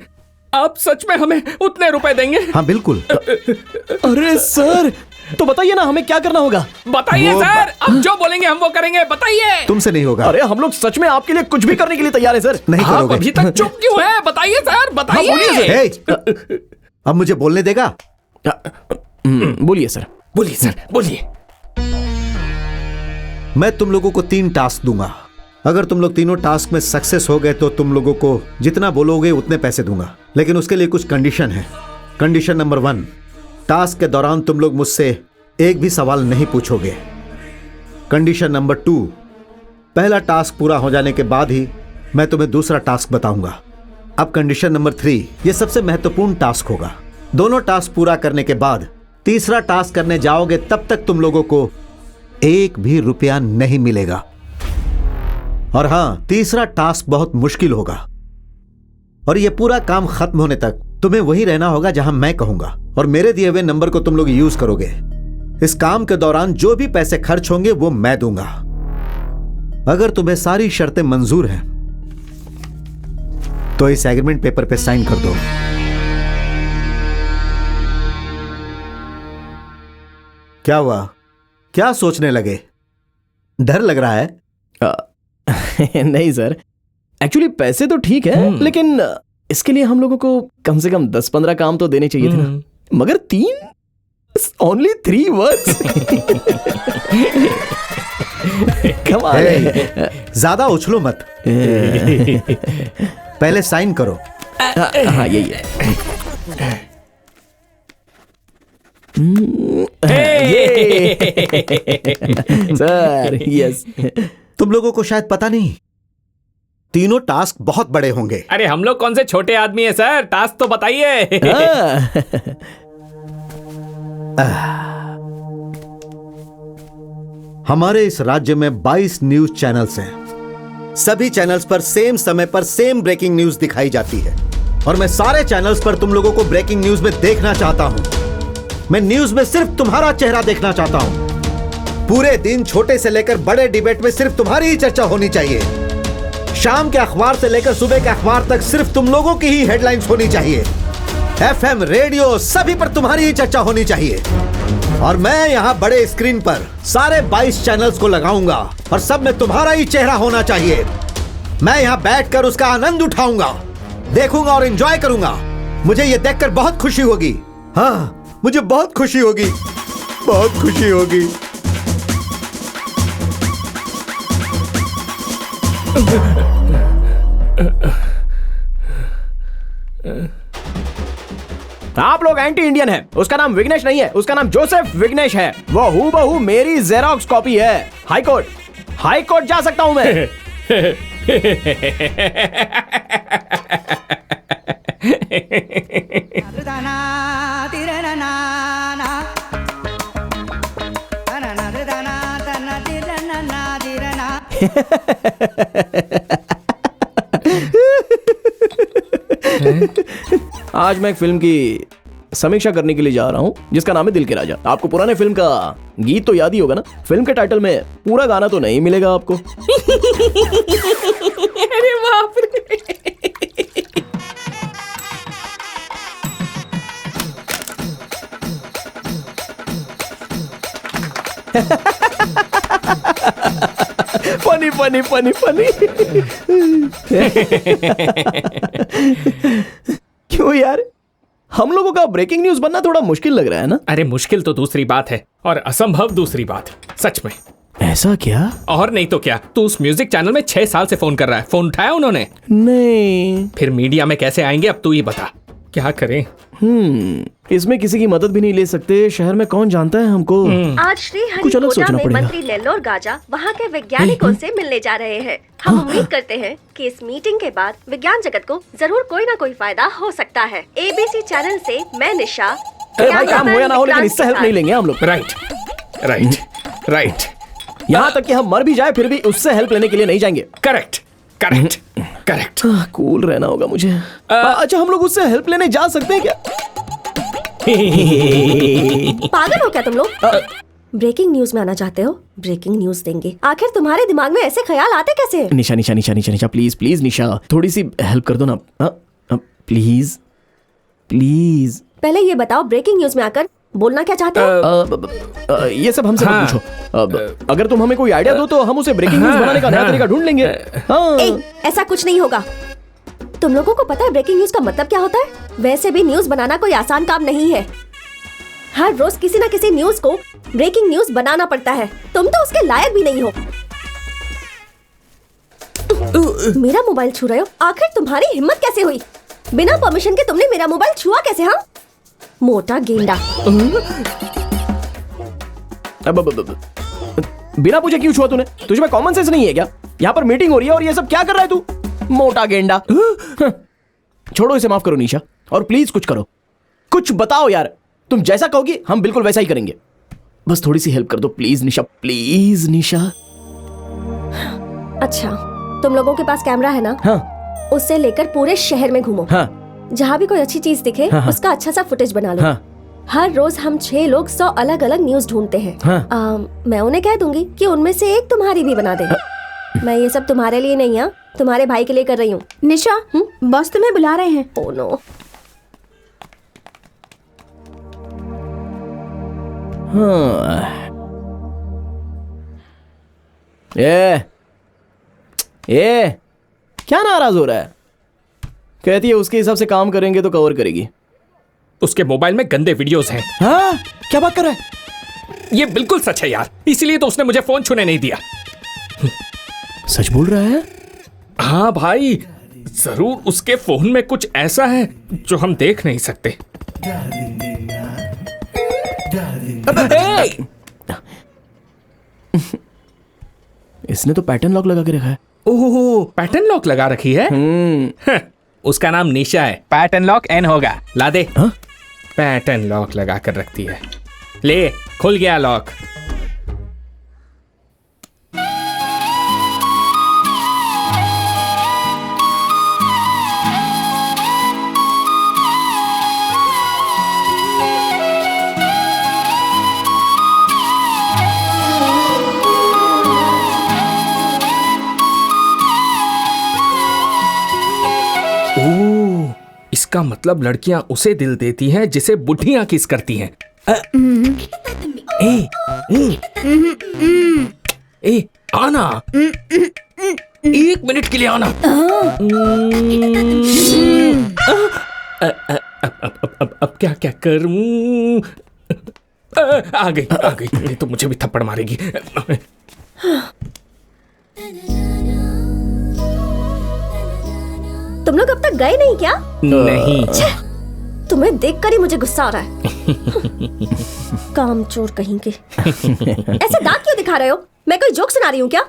आप सच में हमें उतने रुपए देंगे? हाँ बिल्कुल। अरे सर, तो बताइए ना हमें क्या करना होगा? बताइए सर, आप जो बोलेंगे हम वो करेंगे, बताइए। तुमसे नहीं होगा। अरे हम लोग सच में आपके लिए कुछ भी करने के लिए तैयार है सर। नहीं करोगे। आप अभी तक चुप क्यों है? बताइए सर, बताइए। अब मुझे बोलने देगा? बोलिए सर। बोलिए सर, बोलिए। मैं तुम लोगों को 3 टास्क दूंगा। अगर तुम लोग तीनों टास्क में सक्सेस हो गए तो तुम लोगों को जितना बोलोगे उतने पैसे दूंगा, लेकिन उसके लिए कुछ कंडीशन है। कंडीशन नंबर 1, टास्क के दौरान तुम लोग मुझसे एक भी सवाल नहीं पूछोगे। कंडीशन नंबर 2, पहला टास्क पूरा हो जाने के बाद ही मैं तुम्हें दूसरा टास्क बताऊंगा। अब कंडीशन नंबर 3, यह सबसे महत्वपूर्ण टास्क होगा। दोनों टास्क पूरा करने के बाद तीसरा टास्क करने जाओगे, तब तक तुम लोगों को एक भी रुपया नहीं मिलेगा। और हां, तीसरा टास्क बहुत मुश्किल होगा और यह पूरा काम खत्म होने तक तुम्हें वहीं रहना होगा जहां मैं कहूंगा, और मेरे दिए हुए नंबर को तुम लोग यूज करोगे। इस काम के दौरान जो भी पैसे खर्च होंगे वो मैं दूंगा। अगर तुम्हें सारी शर्तें मंजूर हैं तो इस एग्रीमेंट पेपर पे साइन कर दो। क्या हुआ? क्या सोचने लगे? डर लग रहा है? नहीं सर, एक्चुअली पैसे तो ठीक है, लेकिन इसके लिए हम लोगों को कम से कम 10-15 काम तो देने चाहिए थे ना। मगर 3 ओनली 3 वर्ड्स। ज्यादा उछलो मत। पहले साइन करो, हाँ यही है। Sir yes. तुम लोगों को शायद पता नहीं, तीनों टास्क बहुत बड़े होंगे। अरे हम लोग कौन से छोटे आदमी हैं सर, टास्क तो बताइए। हमारे इस राज्य में 22 न्यूज चैनल्स हैं। सभी चैनल्स पर सेम समय पर सेम ब्रेकिंग न्यूज दिखाई जाती है और मैं सारे चैनल्स पर तुम लोगों को ब्रेकिंग न्यूज में देखना चाहता हूं। मैं न्यूज में सिर्फ तुम्हारा चेहरा देखना चाहता हूं। पूरे दिन छोटे से लेकर बड़े डिबेट में सिर्फ तुम्हारी ही चर्चा होनी चाहिए। शाम के अखबार से लेकर सुबह के अखबार तक सिर्फ तुम लोगों की ही हेडलाइंस होनी चाहिए। FM, रेडियो सभी पर तुम्हारी ही चर्चा होनी चाहिए। और मैं यहाँ बड़े स्क्रीन पर सारे 22 चैनल्स को लगाऊंगा और सब में तुम्हारा ही चेहरा होना चाहिए। मैं यहाँ बैठकर उसका आनंद उठाऊंगा, देखूंगा और एंजॉय करूंगा। मुझे ये देखकर बहुत खुशी होगी। हाँ, मुझे बहुत खुशी होगी, बहुत खुशी होगी। आप लोग एंटी इंडियन हैं। उसका नाम विघ्नेश नहीं है, उसका नाम जोसेफ विघ्नेश है। वो हूबहू मेरी जेरोक्स कॉपी है। हाई कोर्ट जा सकता हूं मैं। आज मैं एक फिल्म की समीक्षा करने के लिए जा रहा हूं जिसका नाम है दिल के राजा। आपको पुराने फिल्म का गीत तो याद ही होगा ना। फिल्म के टाइटल में पूरा गाना तो नहीं मिलेगा आपको। अरे बाप रे। Funny funny funny funny. क्यों यार, हम लोगों का ब्रेकिंग न्यूज बनना थोड़ा मुश्किल लग रहा है ना? अरे मुश्किल तो दूसरी बात है और असंभव दूसरी बात। सच में। ऐसा क्या? और नहीं तो क्या। तू उस म्यूजिक चैनल में 6 साल से फोन कर रहा है। फोन उठाया उन्होंने? नहीं। फिर मीडिया में कैसे आएंगे अब तू ही बता। क्या करें? इसमें किसी की मदद भी नहीं ले सकते। शहर में कौन जानता है हमको। आज श्री हरिकोटा में मंत्री नेल्लोर गाजा वहाँ के वैज्ञानिकों से मिलने जा रहे हैं। हम उम्मीद करते हैं कि इस मीटिंग के बाद विज्ञान जगत को जरूर कोई ना कोई फायदा हो सकता है। ABC चैनल से मैं निशा। भाई काम हो या ना हो लेकिन इससे हेल्प नहीं लेंगे हम लोग। राइट। यहाँ तक कि हम मर भी जाए फिर भी उससे हेल्प लेने के लिए नहीं जाएंगे। करेक्ट। कूल रहना होगा मुझे। अच्छा, हम लोग उससे हेल्प लेने जा सकते हैं क्या? पागल हो क्या तुम लोग? ब्रेकिंग न्यूज में आना चाहते हो? ब्रेकिंग न्यूज देंगे। आखिर तुम्हारे दिमाग में ऐसे ख्याल आते कैसे? निशा प्लीज निशा, थोड़ी सी हेल्प कर दो ना प्लीज। पहले ये बताओ, ब्रेकिंग न्यूज में आकर बोलना क्या चाहते हो? ये सब हमसे मत पूछो। अगर तुम हमें कोई आइडिया दो तो हम उसे ब्रेकिंग न्यूज बनाने का नया तरीका ढूंढ लेंगे। ऐसा कुछ नहीं होगा। तुम लोगों को पता है ब्रेकिंग न्यूज का मतलब क्या होता है? वैसे भी न्यूज बनाना कोई आसान काम नहीं है। हर रोज किसी न किसी न्यूज को ब्रेकिंग न्यूज बनाना पड़ता है। तुम तो उसके लायक भी नहीं हो। मेरा मोबाइल छू रहे हो? आखिर तुम्हारी हिम्मत कैसे हुई? बिना परमिशन के तुमने मेरा मोबाइल छुआ कैसे? हाँ, मोटा गेंडा। बिना पूछे क्यों छुआ तूने? तुझे में कॉमन सेंस नहीं है क्या? यहाँ पर मीटिंग हो रही है और ये सब क्या कर रहा है तू? मोटा गेंडा। छोड़ो इसे, माफ करो निशा, और प्लीज कुछ करो, कुछ बताओ यार। तुम जैसा कहोगी हम बिल्कुल वैसा ही करेंगे। बस थोड़ी सी हेल्प कर दो प्लीज निशा, प्लीज निशा। अच्छा, तुम लोगों के पास कैमरा है ना? हाँ। उससे लेकर पूरे शहर में घूमो। हाँ। जहाँ भी कोई अच्छी चीज दिखे उसका अच्छा सा फुटेज बना लो। हाँ। हर रोज हम 6 लोग 100 अलग अलग न्यूज ढूंढते हैं। हाँ। मैं उन्हें कह दूंगी कि उनमें से एक तुम्हारी भी बना दे। मैं ये सब तुम्हारे लिए नहीं है, तुम्हारे भाई के लिए कर रही हूँ। निशा, बॉस तुम्हें बुला रहे हैं। Oh no. ये क्या नाराज हो रहा है? कहती है उसके हिसाब से काम करेंगे तो कवर करेगी। उसके मोबाइल में गंदे वीडियोस हैं। हाँ, क्या बात कर रहा है? ये बिल्कुल सच है यार, इसीलिए तो उसने मुझे फोन छूने नहीं दिया। सच बोल रहा है? हाँ भाई, जरूर उसके फोन में कुछ ऐसा है जो हम देख नहीं सकते। इसने तो पैटर्न लॉक लगा के रखा है। ओह, पैटर्न लॉक लगा रखी है। उसका नाम निशा है, पैटर्न लॉक एन होगा। ला दे। पैटर्न लॉक लगा कर रखती है। ले, खुल गया लॉक। इसका मतलब लड़कियां उसे दिल देती हैं जिसे बुढ़ियां किस करती हैं। ए, आना। 1 मिनट के लिए आना। अब क्या क्या करूं? आ गई। ये तो मुझे भी थप्पड़ मारेगी। तुम लोग अब तक गए नहीं क्या? नहीं। तुम्हें देखकर ही मुझे गुस्सा आ रहा है। कामचोर कहीं के। ऐसे दांत क्यों दिखा रहे हो? मैं कोई जोक सुना रही हूँ क्या?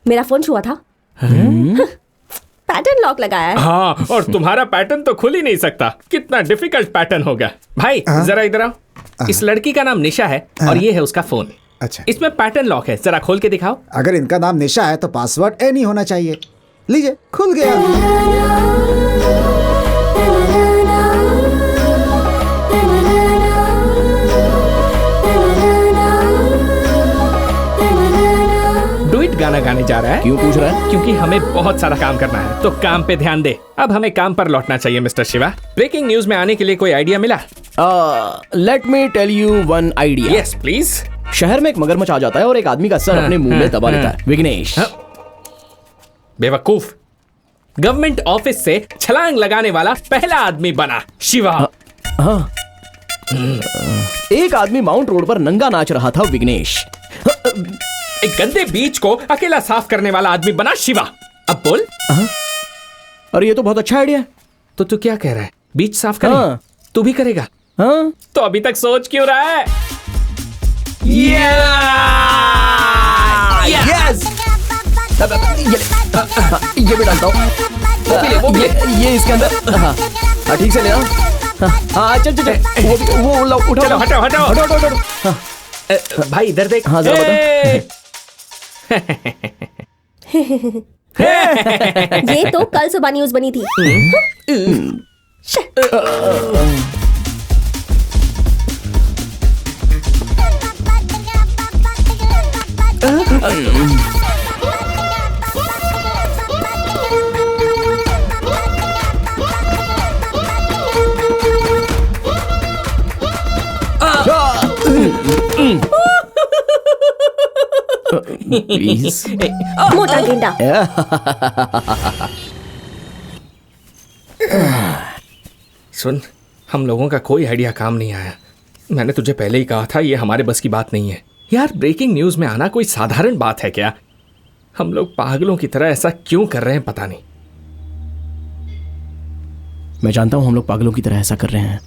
मेरा फोन छुआ था। पैटर्न लॉक लगाया है। हाँ, और तुम्हारा पैटर्न तो खुल ही नहीं सकता। कितना डिफिकल्ट पैटर्न होगा। भाई जरा इधर आओ। इस लड़की का नाम निशा है और ये है उसका फोन। अच्छा, इसमें पैटर्न लॉक है, जरा खोल के दिखाओ। अगर इनका नाम निशा है तो पासवर्ड एनी होना चाहिए। लीजिए, खुल गया। डुइट गाना गाने जा रहा है। क्यों पूछ रहा है? क्योंकि हमें बहुत सारा काम करना है, तो काम पे ध्यान दे। अब हमें काम पर लौटना चाहिए मिस्टर शिवा। ब्रेकिंग न्यूज में आने के लिए कोई आइडिया मिला? Let me tell you one idea. Yes please. शहर में एक मगरमच्छ आ जाता है और एक आदमी का सर अपने मुंह में दबा लेता है। विघ्नेश। बेवकूफ। गवर्नमेंट ऑफिस से छलांग लगाने वाला पहला आदमी बना शिवा। हाँ। एक आदमी माउंट रोड पर नंगा नाच रहा था। विघ्नेश। एक गंदे बीच को अकेला साफ करने वाला आदमी बना शिवा। अब बोल। अरे ये तो बहुत अच्छा आइडिया है। तो तू क्या कह रहा है? बीच साफ करें? हाँ। तू भी करेगा? हाँ। तो अभी तक सोच क्यों रहा है? यस। ये भी डालता हूँ। वो भी ले। ये इसके अंदर। हाँ, ठीक से लेना। हाँ, चल। वो उठाओ। चलो, हटाओ। भाई इधर देख। हाँ, जरा ये तो कल सुबह न्यूज बनी थी। प्लीज। मोटा गेंडा। सुन, हम लोगों का कोई आइडिया काम नहीं आया। मैंने तुझे पहले ही कहा था ये हमारे बस की बात नहीं है। यार, ब्रेकिंग न्यूज में आना कोई साधारण बात है क्या? हम लोग पागलों की तरह ऐसा क्यों कर रहे हैं पता नहीं। मैं जानता हूं हम लोग पागलों की तरह ऐसा कर रहे हैं,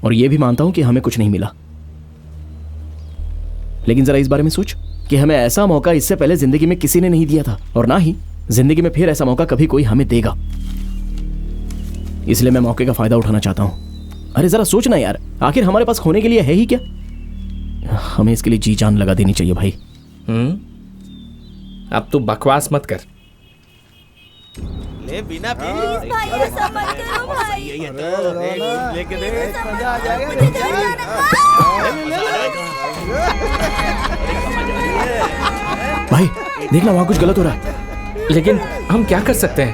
और ये भी मानता हूं कि हमें कुछ नहीं मिला। लेकिन जरा इस बारे में सोच कि हमें ऐसा मौका इससे पहले जिंदगी में किसी ने नहीं दिया था, और ना ही जिंदगी में फिर ऐसा मौका कभी कोई हमें देगा। इसलिए मैं मौके का फायदा उठाना चाहता हूं। अरे जरा सोचना यार, आखिर हमारे पास खोने के लिए है ही क्या? हमें इसके लिए जी जान लगा देनी चाहिए भाई। अब तू बकवास मत कर। ले बिना भी लेके दे, मजा आ जाएगा। भाई देखना, वहां कुछ गलत हो रहा है। लेकिन हम क्या कर सकते हैं?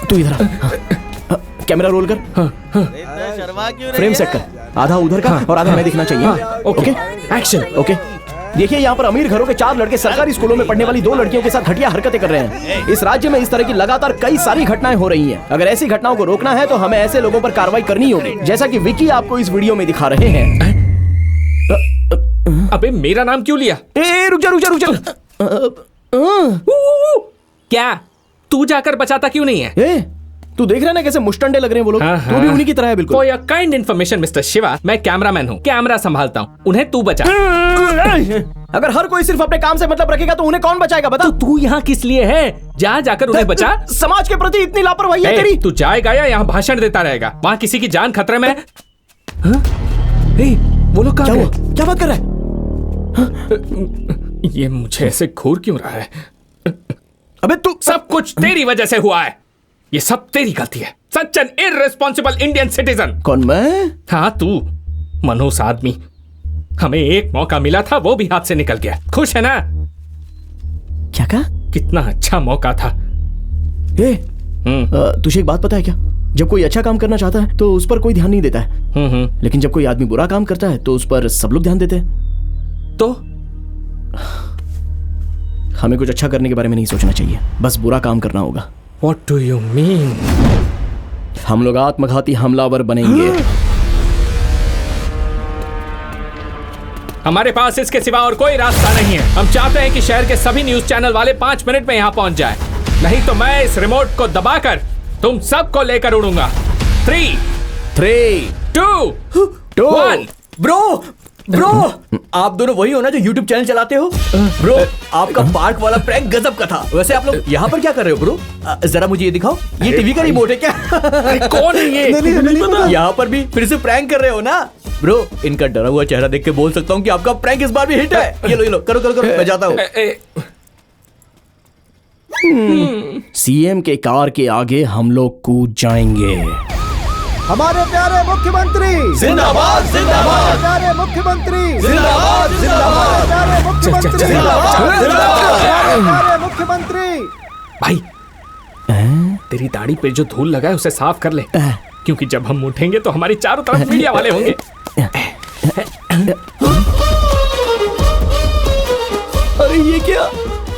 तू इधर आ। कैमरा रोल कर। फ्रेम सेट कर, आधा उधर का और आधा मैं दिखना चाहिए। Okay, action. ओके, देखिए यहाँ पर अमीर घरों के 4 लड़के सरकारी स्कूलों में पढ़ने वाली 2 लड़कियों के साथ घटिया हरकतें कर रहे हैं। इस राज्य में इस तरह की लगातार कई सारी घटनाएं हो रही हैं। अगर ऐसी घटनाओं को रोकना है तो हमें ऐसे लोगों पर कार्रवाई करनी होगी, जैसा कि विकी आपको इस वीडियो में दिखा रहे हैं। अबे मेरा नाम क्यों लिया? रुक जा। क्या तू जाकर बचाता क्यों नहीं है? तू देख रहा है ना कैसे मुश्तंडे लग रहे हैं वो लोग। तू भी उन्हीं की तरह है बिल्कुल। For your kind information mister Shiva, मैं कैमरामैन हूँ, कैमरा संभालता हूँ, उन्हें तू बचा। अगर हर कोई सिर्फ अपने काम से मतलब रखेगा तो उन्हें कौन बचाएगा बता? तू यहाँ किस लिए है? जा जाकर उन्हें बचा। समाज के प्रति इतनी लापरवाही है तेरी। तू जाएगा या यहाँ भाषण देता रहेगा? वहाँ किसी की जान खतरे में है। वो लोग क्या हुआ? क्या बात कर रहा है? ये मुझे ऐसे घूर क्यों रहा है? अबे तू, सब कुछ तेरी वजह से हुआ है। ये सब तेरी गलती है। Such an irresponsible Indian citizen. कौन, मैं? हाँ तू, मनोस आदमी। हमें एक मौका मिला था, वो भी हाथ से निकल गया। खुश है ना? क्या कहा? कितना अच्छा मौका था। तुझे एक बात पता है क्या? जब कोई अच्छा काम करना चाहता है तो उस पर कोई ध्यान नहीं देता है, लेकिन जब कोई आदमी बुरा काम करता है तो उस पर सब लोग ध्यान देते हैं। तो हमें कुछ अच्छा करने के बारे में नहीं सोचना चाहिए, बस बुरा काम करना होगा। What do you mean? हम लोग आत्मघाती हमलावर बनेंगे। हमारे पास इसके सिवा और कोई रास्ता नहीं है। हम चाहते हैं कि शहर के सभी न्यूज चैनल वाले 5 मिनट में यहाँ पहुंच जाएं। नहीं तो मैं इस रिमोट को दबाकर तुम सबको लेकर उड़ूंगा। 3, 2, 1। ब्रो, आप दोनों वही हो ना जो YouTube चैनल चलाते हो? ब्रो, आपका पार्क वाला प्रैंक गजब का था। वैसे आप लोग यहाँ पर क्या कर रहे हो ब्रो? जरा मुझे ये दिखाओ, ये टीवी का रिमोट है क्या? कौन है ये? नहीं पता। यहाँ पर भी फिर से प्रैंक कर रहे हो ना? ब्रो, इनका डरा हुआ चेहरा देख के बोल सकता हूँ कि आपका प्रैंक इस बार भी हिट है। ये लो, करो, मैं जाता हूँ। सीएम के कार के आगे हम लोग कूद जाएंगे। हमारे प्यारे मुख्यमंत्री जिंदाबाद, जिंदाबाद। प्यारे मुख्यमंत्री जिंदाबाद, जिंदाबाद। प्यारे मुख्यमंत्री प्यारे मुख्यमंत्री। भाई, तेरी दाढ़ी पे जो धूल लगा है उसे साफ कर ले, क्योंकि जब हम उठेंगे तो हमारी चारों तरफ मीडिया वाले होंगे। अरे ये क्या?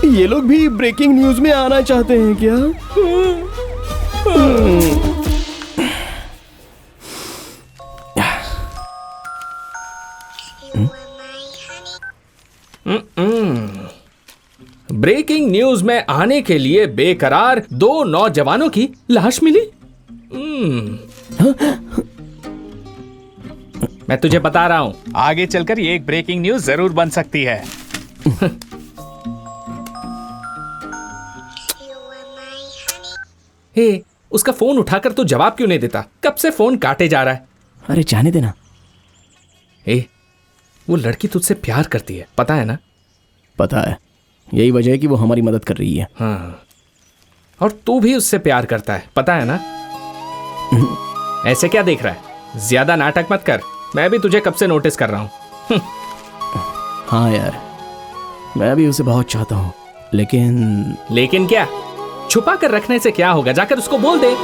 ये लोग भी ब्रेकिंग न्यूज में आना चाहते हैं क्या? ब्रेकिंग न्यूज में आने के लिए बेकरार 2 नौजवानों की लाश मिली। मैं तुझे बता रहा हूं, आगे चलकर ये एक ब्रेकिंग न्यूज जरूर बन सकती है। हे, उसका फोन उठाकर तू जवाब क्यों नहीं देता? कब से फोन काटे जा रहा है? अरे जाने देना। वो लड़की तुझसे प्यार करती है, पता है ना? पता है, यही वजह है कि वो हमारी मदद कर रही है। हाँ, और तू भी उससे प्यार करता है, पता है ना? ऐसे क्या देख रहा है? ज्यादा नाटक मत कर, मैं भी तुझे कब से नोटिस कर रहा हूँ। हाँ यार, मैं भी उसे बहुत चाहता हूँ, लेकिन क्या? छुपा कर रखने से क्या होगा? जाकर उसको बोल दे।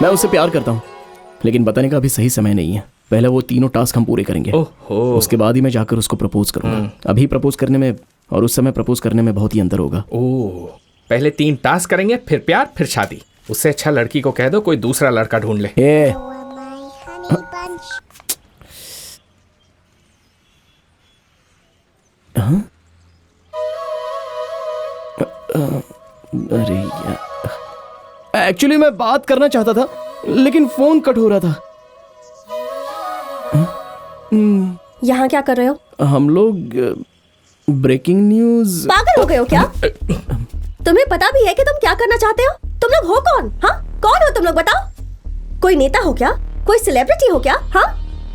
मैं उससे प्यार करता हूँ, लेकिन बताने का अभी सही समय नहीं है। पहले वो 3 टास्क हम पूरे करेंगे, उसके बाद ही मैं जाकर उसको प्रपोज करूंगा। अभी प्रपोज करने में और उस समय प्रपोज करने में बहुत ही अंतर होगा। पहले 3 टास्क करेंगे, फिर प्यार, फिर शादी। उससे अच्छा लड़की को कह दो कोई दूसरा लड़का ढूंढ ले। अरे यार, एक्चुअली मैं बात करना चाहता था, लेकिन फोन कट हो रहा था। यहाँ क्या कर रहे हो? हम लोग ब्रेकिंग न्यूज। पागल हो गए हो क्या? तुम्हें पता भी है कि तुम क्या करना चाहते हो? तुम लोग हो कौन? हाँ, कौन हो तुम लोग? बताओ। कोई नेता हो क्या? कोई सेलिब्रिटी हो क्या? हाँ,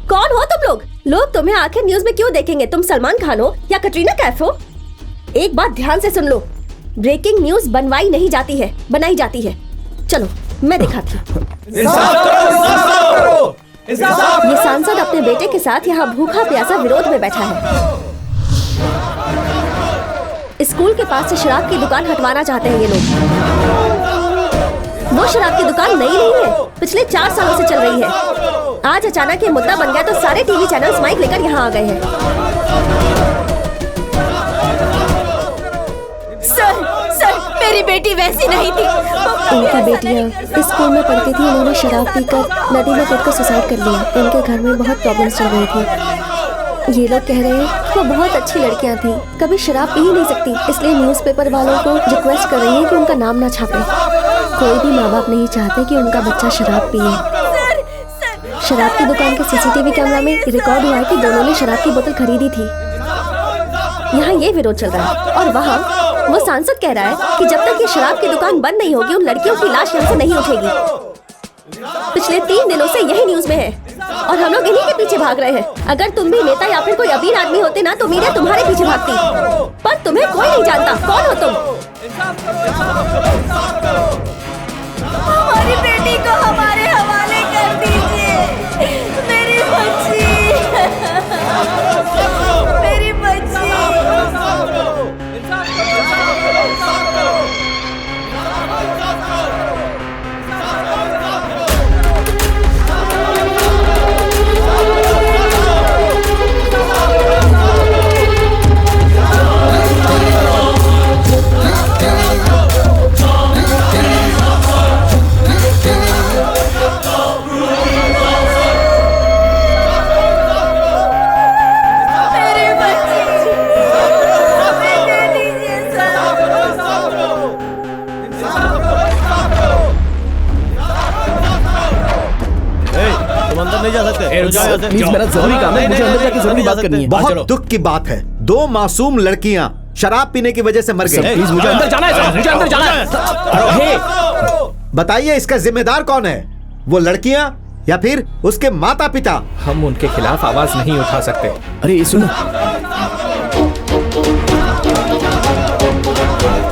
कौन हो तुम लोग? लोग तुम्हें आखिर न्यूज में क्यों देखेंगे? तुम सलमान खान हो या कटरीना कैफ हो? एक बात ध्यान से सुन लो, ब्रेकिंग न्यूज बनवाई नहीं जाती है, बनाई जाती है। चलो मैं दिखाती हूँ। ये सांसद अपने बेटे के साथ यहाँ भूखा प्यासा विरोध में बैठा है। स्कूल के पास से शराब की दुकान हटवाना चाहते हैं ये लोग। वो शराब की दुकान नई नहीं है, पिछले 4 सालों से चल रही है। आज अचानक ये मुद्दा बन गया तो सारे टीवी चैनल्स माइक लेकर यहाँ आ गए हैं। सर, मेरी बेटी वैसी नहीं थी। इनकी बेटियाँ स्कूल में पढ़ती थी, उन्होंने शराब पीकर नदी में कूदकर सुसाइड कर लिया। इनके घर में बहुत प्रॉब्लम्स चल रही थी। ये लोग कह रहे हैं कि वो बहुत अच्छी लड़कियां थी, कभी शराब पी ही नहीं सकती, इसलिए न्यूज़पेपर वालों को रिक्वेस्ट कर रही है कि उनका नाम ना छापे। कोई भी माँ बाप नहीं चाहते कि उनका बच्चा शराब पिए। शराब की दुकान के सीसीटीवी कैमरा में रिकॉर्ड हुआ है कि दोनों ने शराब की बोतल खरीदी थी। यहाँ ये विरोध चल रहा है और वहाँ वो सांसद कह रहा है कि जब तक ये शराब की दुकान बंद नहीं होगी उन लड़कियों की लाश यहाँ से नहीं उठेगी। पिछले 3 दिनों से यही न्यूज में है और हम लोग इन्हीं के पीछे भाग रहे हैं। अगर तुम भी नेता या फिर कोई अमीर आदमी होते ना तो मीडिया तुम्हारे पीछे भागती, पर तुम्हें कोई नहीं जानता। कौन हो तुम? हमारी बेटी को हमारे हवाले कर दीजिए। मेरी बच्ची, मेरी बच्ची। नहीं जा सकते। प्लीज मेरा जरूरी काम है, मुझे अंदर जाके जरूरी बात करनी है। बहुत दुख की बात है, 2 मासूम लड़कियां शराब पीने की वजह से मर गई। प्लीज मुझे अंदर जाना है, मुझे अंदर जाना है। बताइए इसका जिम्मेदार कौन है? वो लड़कियां या फिर उसके माता पिता? हम उनके खिलाफ आवाज नहीं उठा सकते। अरे सुनो,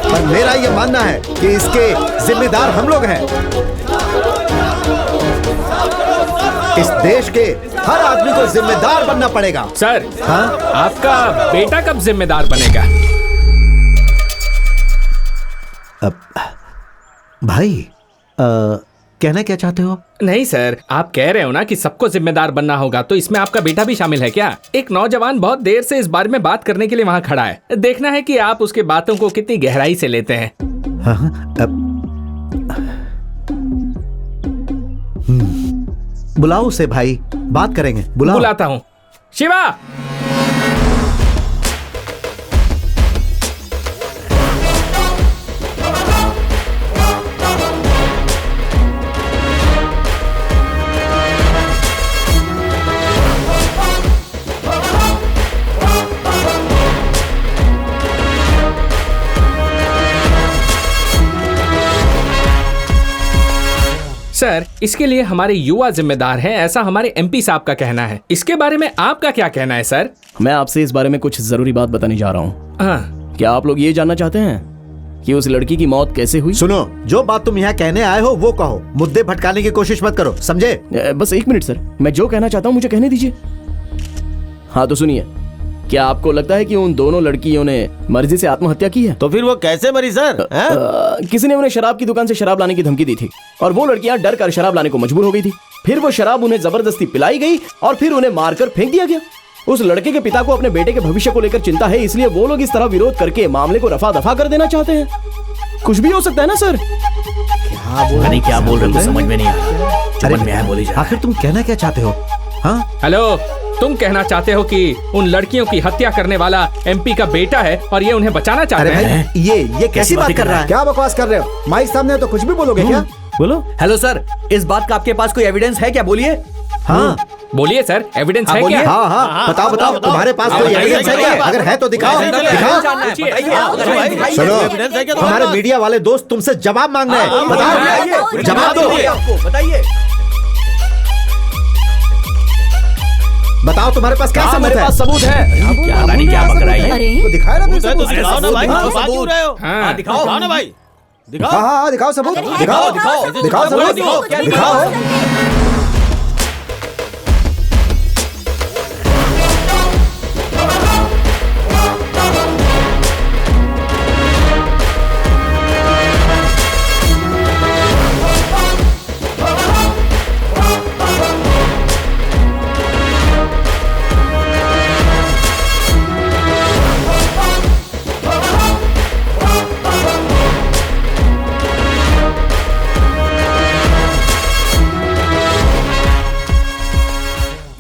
पर मेरा ये मानना है कि इसके जिम्मेदार हम लोग हैं। इस देश के हर आदमी को जिम्मेदार बनना पड़ेगा। सर, हाँ? आपका बेटा कब जिम्मेदार बनेगा? भाई कहना क्या चाहते हो? नहीं सर, आप कह रहे हो ना कि सबको जिम्मेदार बनना होगा, तो इसमें आपका बेटा भी शामिल है क्या? एक नौजवान बहुत देर से इस बारे में बात करने के लिए वहाँ खड़ा है। देखना है कि आप उसके बातों को कितनी गहराई से लेते हैं। बुलाओ उसे भाई, बात करेंगे। बुलाता हूँ। शिवा, सर, इसके लिए हमारे युवा जिम्मेदार हैं, ऐसा हमारे एमपी साहब का कहना है। इसके बारे में आपका क्या कहना है सर? मैं आपसे इस बारे में कुछ जरूरी बात बताने जा रहा हूँ। हाँ। क्या आप लोग ये जानना चाहते हैं कि उस लड़की की मौत कैसे हुई? सुनो, जो बात तुम यहाँ कहने आए हो वो कहो, मुद्दे भटकाने की कोशिश मत करो, समझे? बस 1 मिनट सर, मैं जो कहना चाहता हूँ मुझे कहने दीजिए। हाँ तो सुनिए, क्या आपको लगता है कि उन दोनों लड़कियों ने मर्जी से आत्महत्या की है? तो फिर वो कैसे मरी सर? किसी ने उन्हें शराब की दुकान से शराब लाने की धमकी दी थी और वो लड़कियां डर कर शराब लाने को मजबूर हो गई थी। फिर वो शराब उन्हें जबरदस्ती पिलाई गई और फिर उन्हें मारकर फेंक दिया गया। उस लड़के के पिता को अपने बेटे के भविष्य को लेकर चिंता है, इसलिए वो लोग इस तरह विरोध करके मामले को रफा दफा कर देना चाहते हैं। कुछ भी हो सकता है ना सर? क्या बोल रहे हो? समझ में नहीं आया। समझ में आया बोली जा। आखिर तुम कहना क्या चाहते हो? हाँ हेलो, तुम कहना चाहते हो कि उन लड़कियों की हत्या करने वाला एमपी का बेटा है और ये उन्हें बचाना चाहते हैं? ये कैसी बात कर रहा है? क्या बकवास कर रहे हो? माइक सामने तो कुछ भी बोलोगे क्या? बोलो। हेलो सर, इस बात का आपके पास कोई एविडेंस है क्या? बोलिए। हाँ बोलिए सर, एविडेंस है क्या? हाँ हाँ, बताओ बताओ, तुम्हारे पास कोई एविडेंस है क्या? अगर है तो दिखाओ। सुनो, हमारे मीडिया वाले दोस्त तुमसे जवाब मांग रहे हैं, बताओ, जवाब दो। बताइए। बताओ तुम्हारे पास क्या सबूत मेरे है? पास सबूत है। क्या रानी क्या बक रही है? अरे तो दिखाए ना फिर सबूत। दिखाओ ना भाई, बात क्यों रहे हो? हाँ, दिखाओ ना भाई, दिखाओ। हाँ हाँ दिखाओ सबूत, दिखाओ दिखाओ सबूत, दिखाओ।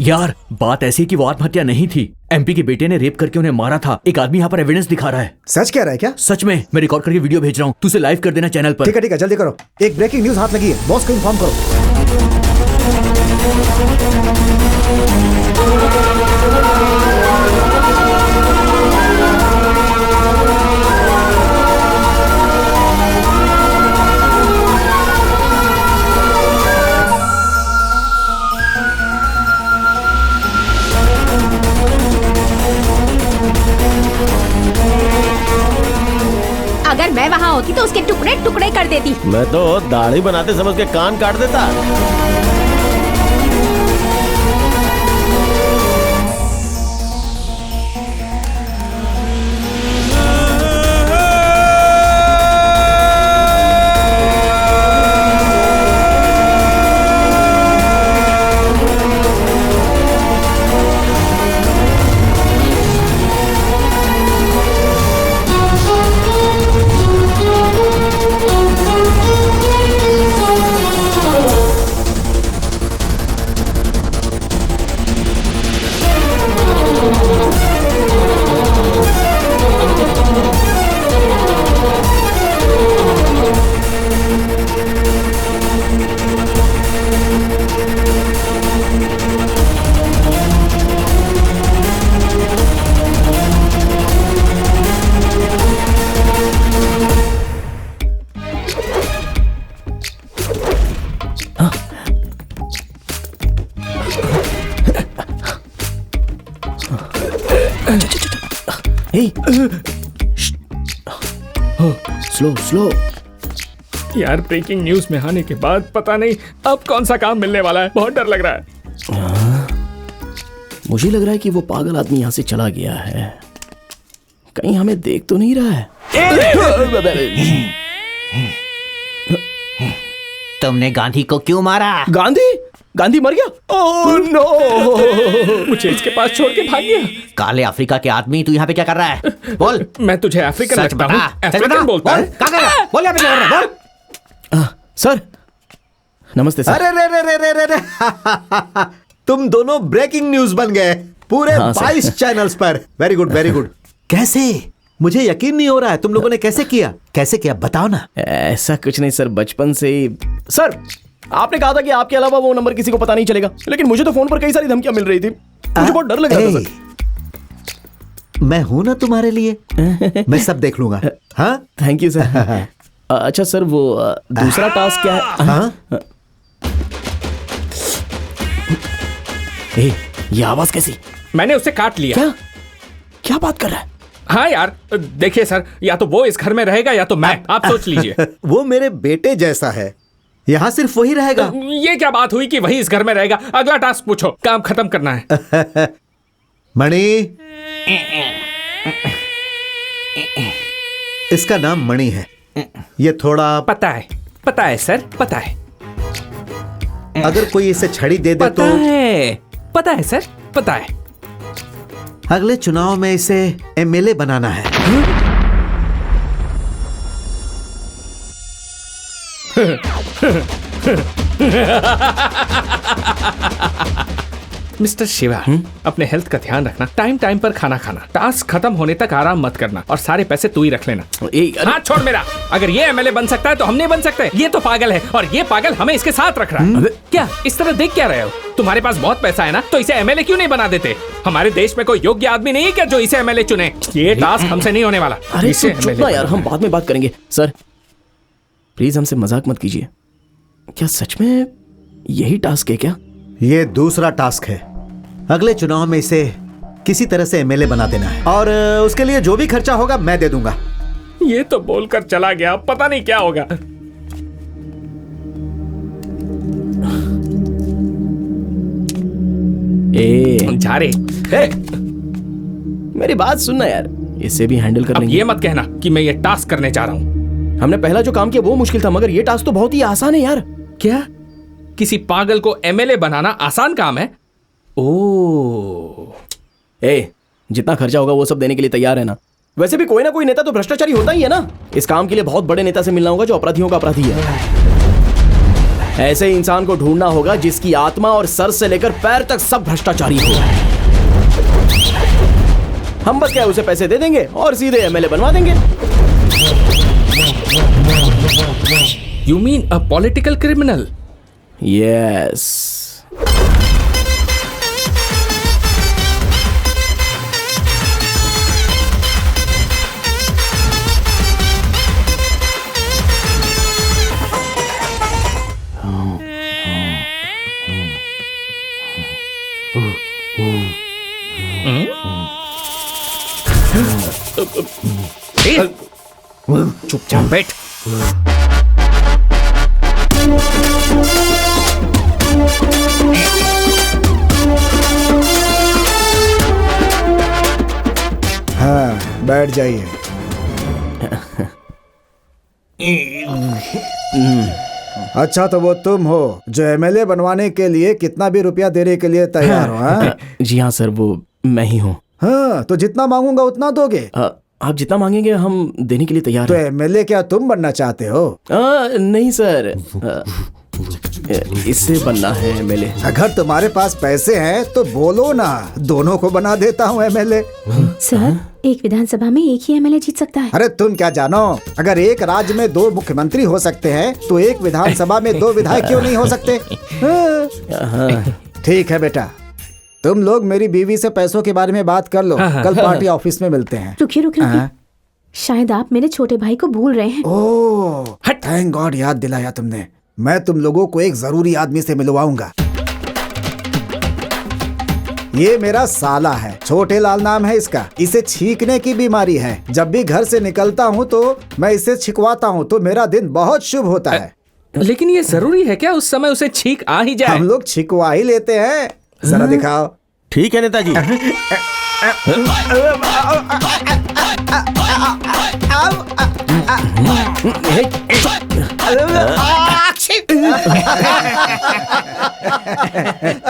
यार बात ऐसी है कि वो आत्महत्या नहीं थी, एमपी के बेटे ने रेप करके उन्हें मारा था। एक आदमी यहाँ पर एविडेंस दिखा रहा है। सच कह रहा है क्या? सच में, मैं रिकॉर्ड करके वीडियो भेज रहा हूँ, तू उसे लाइव कर देना चैनल पर। ठीक है जल्दी करो, एक ब्रेकिंग न्यूज हाथ लगी है, बॉस को इन्फॉर्म करो। अगर मैं वहाँ होती तो उसके टुकड़े टुकड़े कर देती। मैं तो दाढ़ी बनाते समझ के कान काट देता। स्लो। यार ब्रेकिंग न्यूज में आने के बाद पता नहीं अब कौन सा काम मिलने वाला है, बहुत डर लग रहा है। मुझे लग रहा है कि वो पागल आदमी यहाँ से चला गया है, कहीं हमें देख तो नहीं रहा है। तुमने गांधी को क्यों मारा? गांधी मर गया? Oh no! मुझे इसके पास छोड़ के भाग गया। काले अफ्रीका के आदमी, तू यहाँ पे क्या कर रहा है? बोल। मैं तुझे अफ्रीकन सच लगता हूँ? बता। अफ्रीकन बोलता है? क्या कर रहा है? बोल यहाँ पे क्या कर रहा है? बोल। सर नमस्ते सर। अरे रे तुम दोनों ब्रेकिंग न्यूज बन गए पूरे हाँ, 22 चैनल्स पर। Very good. कैसे? मुझे यकीन नहीं हो रहा है, तुम लोगों ने कैसे किया बताओ ना। ऐसा कुछ नहीं सर, बचपन से ही। सर आपने कहा था कि आपके अलावा वो नंबर किसी को पता नहीं चलेगा, लेकिन मुझे तो फोन पर कई सारी धमकियां मिल रही थी, मुझे बहुत डर लग रहा था सर। मैं हूं ना तुम्हारे लिए, मैं सब देख लूंगा। हाँ थैंक यू सर। अच्छा सर वो दूसरा टास्क क्या है? हाँ? ये आवाज कैसी? मैंने उसे काट लिया। क्या बात कर रहा है? हाँ यार देखिए सर, या तो वो इस घर में रहेगा या तो मैं, आप सोच लीजिए। वो मेरे बेटे जैसा है, यहाँ सिर्फ वही रहेगा। ये क्या बात हुई कि वही इस घर में रहेगा? अगला टास्क पूछो, काम खत्म करना है। मणि, इसका नाम मणि है। ये थोड़ा पता है सर, पता है। अगर कोई इसे छड़ी दे दे तो पता है सर, पता है। अगले चुनाव में इसे एमएलए बनाना है। मिस्टर शिवा, अपने हेल्थ का ध्यान रखना, टाइम पर खाना खाना, टास्क खत्म होने तक आराम मत करना और सारे पैसे तू ही रख लेना। हाथ छोड़ मेरा। अगर ये एमएलए बन सकता है तो हम नहीं बन सकते। ये तो पागल है और ये पागल हमें इसके साथ रख रहा है। क्या इस तरह देख क्या रहे हो? तुम्हारे पास बहुत पैसा है ना, तो इसे एमएलए क्यों नहीं बना देते? हमारे देश में कोई योग्य आदमी नहीं है क्या जो इसे एमएलए चुने? ये टास्क हमसे नहीं होने वाला। अरे चुप ना यार, हम बाद में बात करेंगे। सर प्लीज हमसे मजाक मत कीजिए। क्या सच में यही टास्क है क्या? ये दूसरा टास्क है। अगले चुनाव में इसे किसी तरह से एमएलए बना देना है और उसके लिए जो भी खर्चा होगा मैं दे दूंगा। ये तो बोलकर चला गया, पता नहीं क्या होगा। जा रे। मेरी बात सुनना यार, इसे भी हैंडल कर लेंगे। ये मत कहना कि मैं ये टास्क करने जा रहा हूँ। हमने पहला जो काम किया वो मुश्किल था, मगर ये टास्क तो बहुत ही आसान है यार। क्या किसी पागल को एमएलए बनाना आसान काम है? जितना खर्चा होगा वो सब देने के लिए तैयार है ना? वैसे भी कोई ना कोई नेता तो भ्रष्टाचारी होता ही है ना। इस काम के लिए बहुत बड़े नेता से मिलना होगा जो अपराधियों का अपराधी है। ऐसे इंसान को ढूंढना होगा जिसकी आत्मा और सर से लेकर पैर तक सब भ्रष्टाचारी हो। हम बस क्या उसे पैसे दे देंगे और सीधे एमएलए बनवा देंगे। You mean a political criminal? Yes. चुपचाप बैठ। हाँ, बैठ जाइए। अच्छा, तो वो तुम हो जो एमएलए बनवाने के लिए कितना भी रुपया देने के लिए तैयार हो? हाँ? जी हाँ सर, वो मैं ही हूँ। हाँ, तो जितना मांगूंगा उतना दोगे? आप जितना मांगेंगे हम देने के लिए तैयार तो हैं। एमएलए क्या तुम बनना चाहते हो? नहीं सर, इससे बनना है एमएलए। अगर तुम्हारे पास पैसे हैं तो बोलो ना, दोनों को बना देता हूँ एमएलए। सर, एक विधानसभा में एक ही एमएलए जीत सकता है। अरे तुम क्या जानो, अगर एक राज्य में 2 मुख्यमंत्री हो सकते हैं तो एक विधानसभा में 2 विधायक क्यों नहीं हो सकते? ठीक है बेटा, तुम लोग मेरी बीवी से पैसों के बारे में बात कर लो। कल पार्टी ऑफिस में मिलते हैं। रुकिए। शायद आप मेरे छोटे भाई को भूल रहे हैं। ओह, थैंक गॉड, याद दिलाया तुमने। मैं तुम लोगों को एक जरूरी आदमी से मिलवाऊंगा। ये मेरा साला है, छोटे लाल नाम है इसका। इसे छींकने की बीमारी है। जब भी घर से निकलता हूँ तो मैं इसे छिकवाता हूँ तो मेरा दिन बहुत शुभ होता है। लेकिन ये जरूरी है क्या उस समय उसे छींक आ ही जाए? हम लोग छिकवा ही लेते हैं। जरा दिखाओ। ठीक है नेताजी।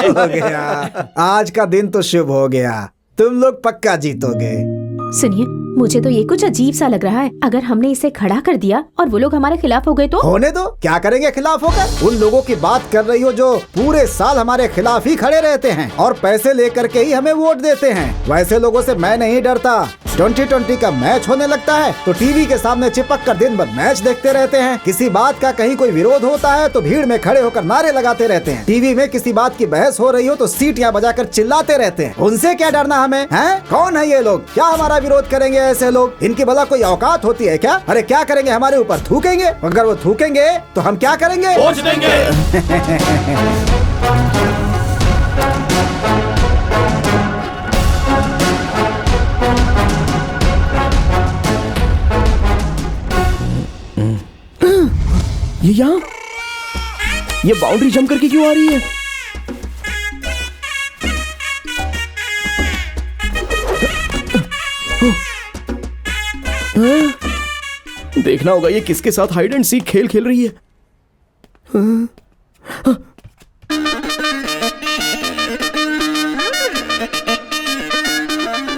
हो गया, आज का दिन तो शुभ हो गया। तुम लोग पक्का जीतोगे। सुनिए, मुझे तो ये कुछ अजीब सा लग रहा है। अगर हमने इसे खड़ा कर दिया और वो लोग हमारे खिलाफ हो गए तो? होने दो, क्या करेंगे खिलाफ होकर? उन लोगों की बात कर रही हो जो पूरे साल हमारे खिलाफ ही खड़े रहते हैं और पैसे लेकर के ही हमें वोट देते हैं। वैसे लोगों से मैं नहीं डरता। 2020 का मैच होने लगता है तो टीवी के सामने चिपक कर दिन भर मैच देखते रहते हैं। किसी बात का कहीं कोई विरोध होता है तो भीड़ में खड़े होकर नारे लगाते रहते हैं। टीवी में किसी बात की बहस हो रही हो तो सीटियां बजाकर चिल्लाते रहते हैं। उनसे क्या डरना हमें? हैं? कौन है ये लोग? क्या हमारा विरोध करेंगे ऐसे लोग? इनकी भला कोई औकात होती है क्या? अरे क्या करेंगे, हमारे ऊपर थूकेंगे? अगर वो थूकेंगे तो हम क्या करेंगे? पहुंच देंगे। ये यहाँ, ये बाउंड्री जंप करके क्यों आ रही है? देखना होगा ये किसके साथ हाइड एंड सीक खेल खेल रही है।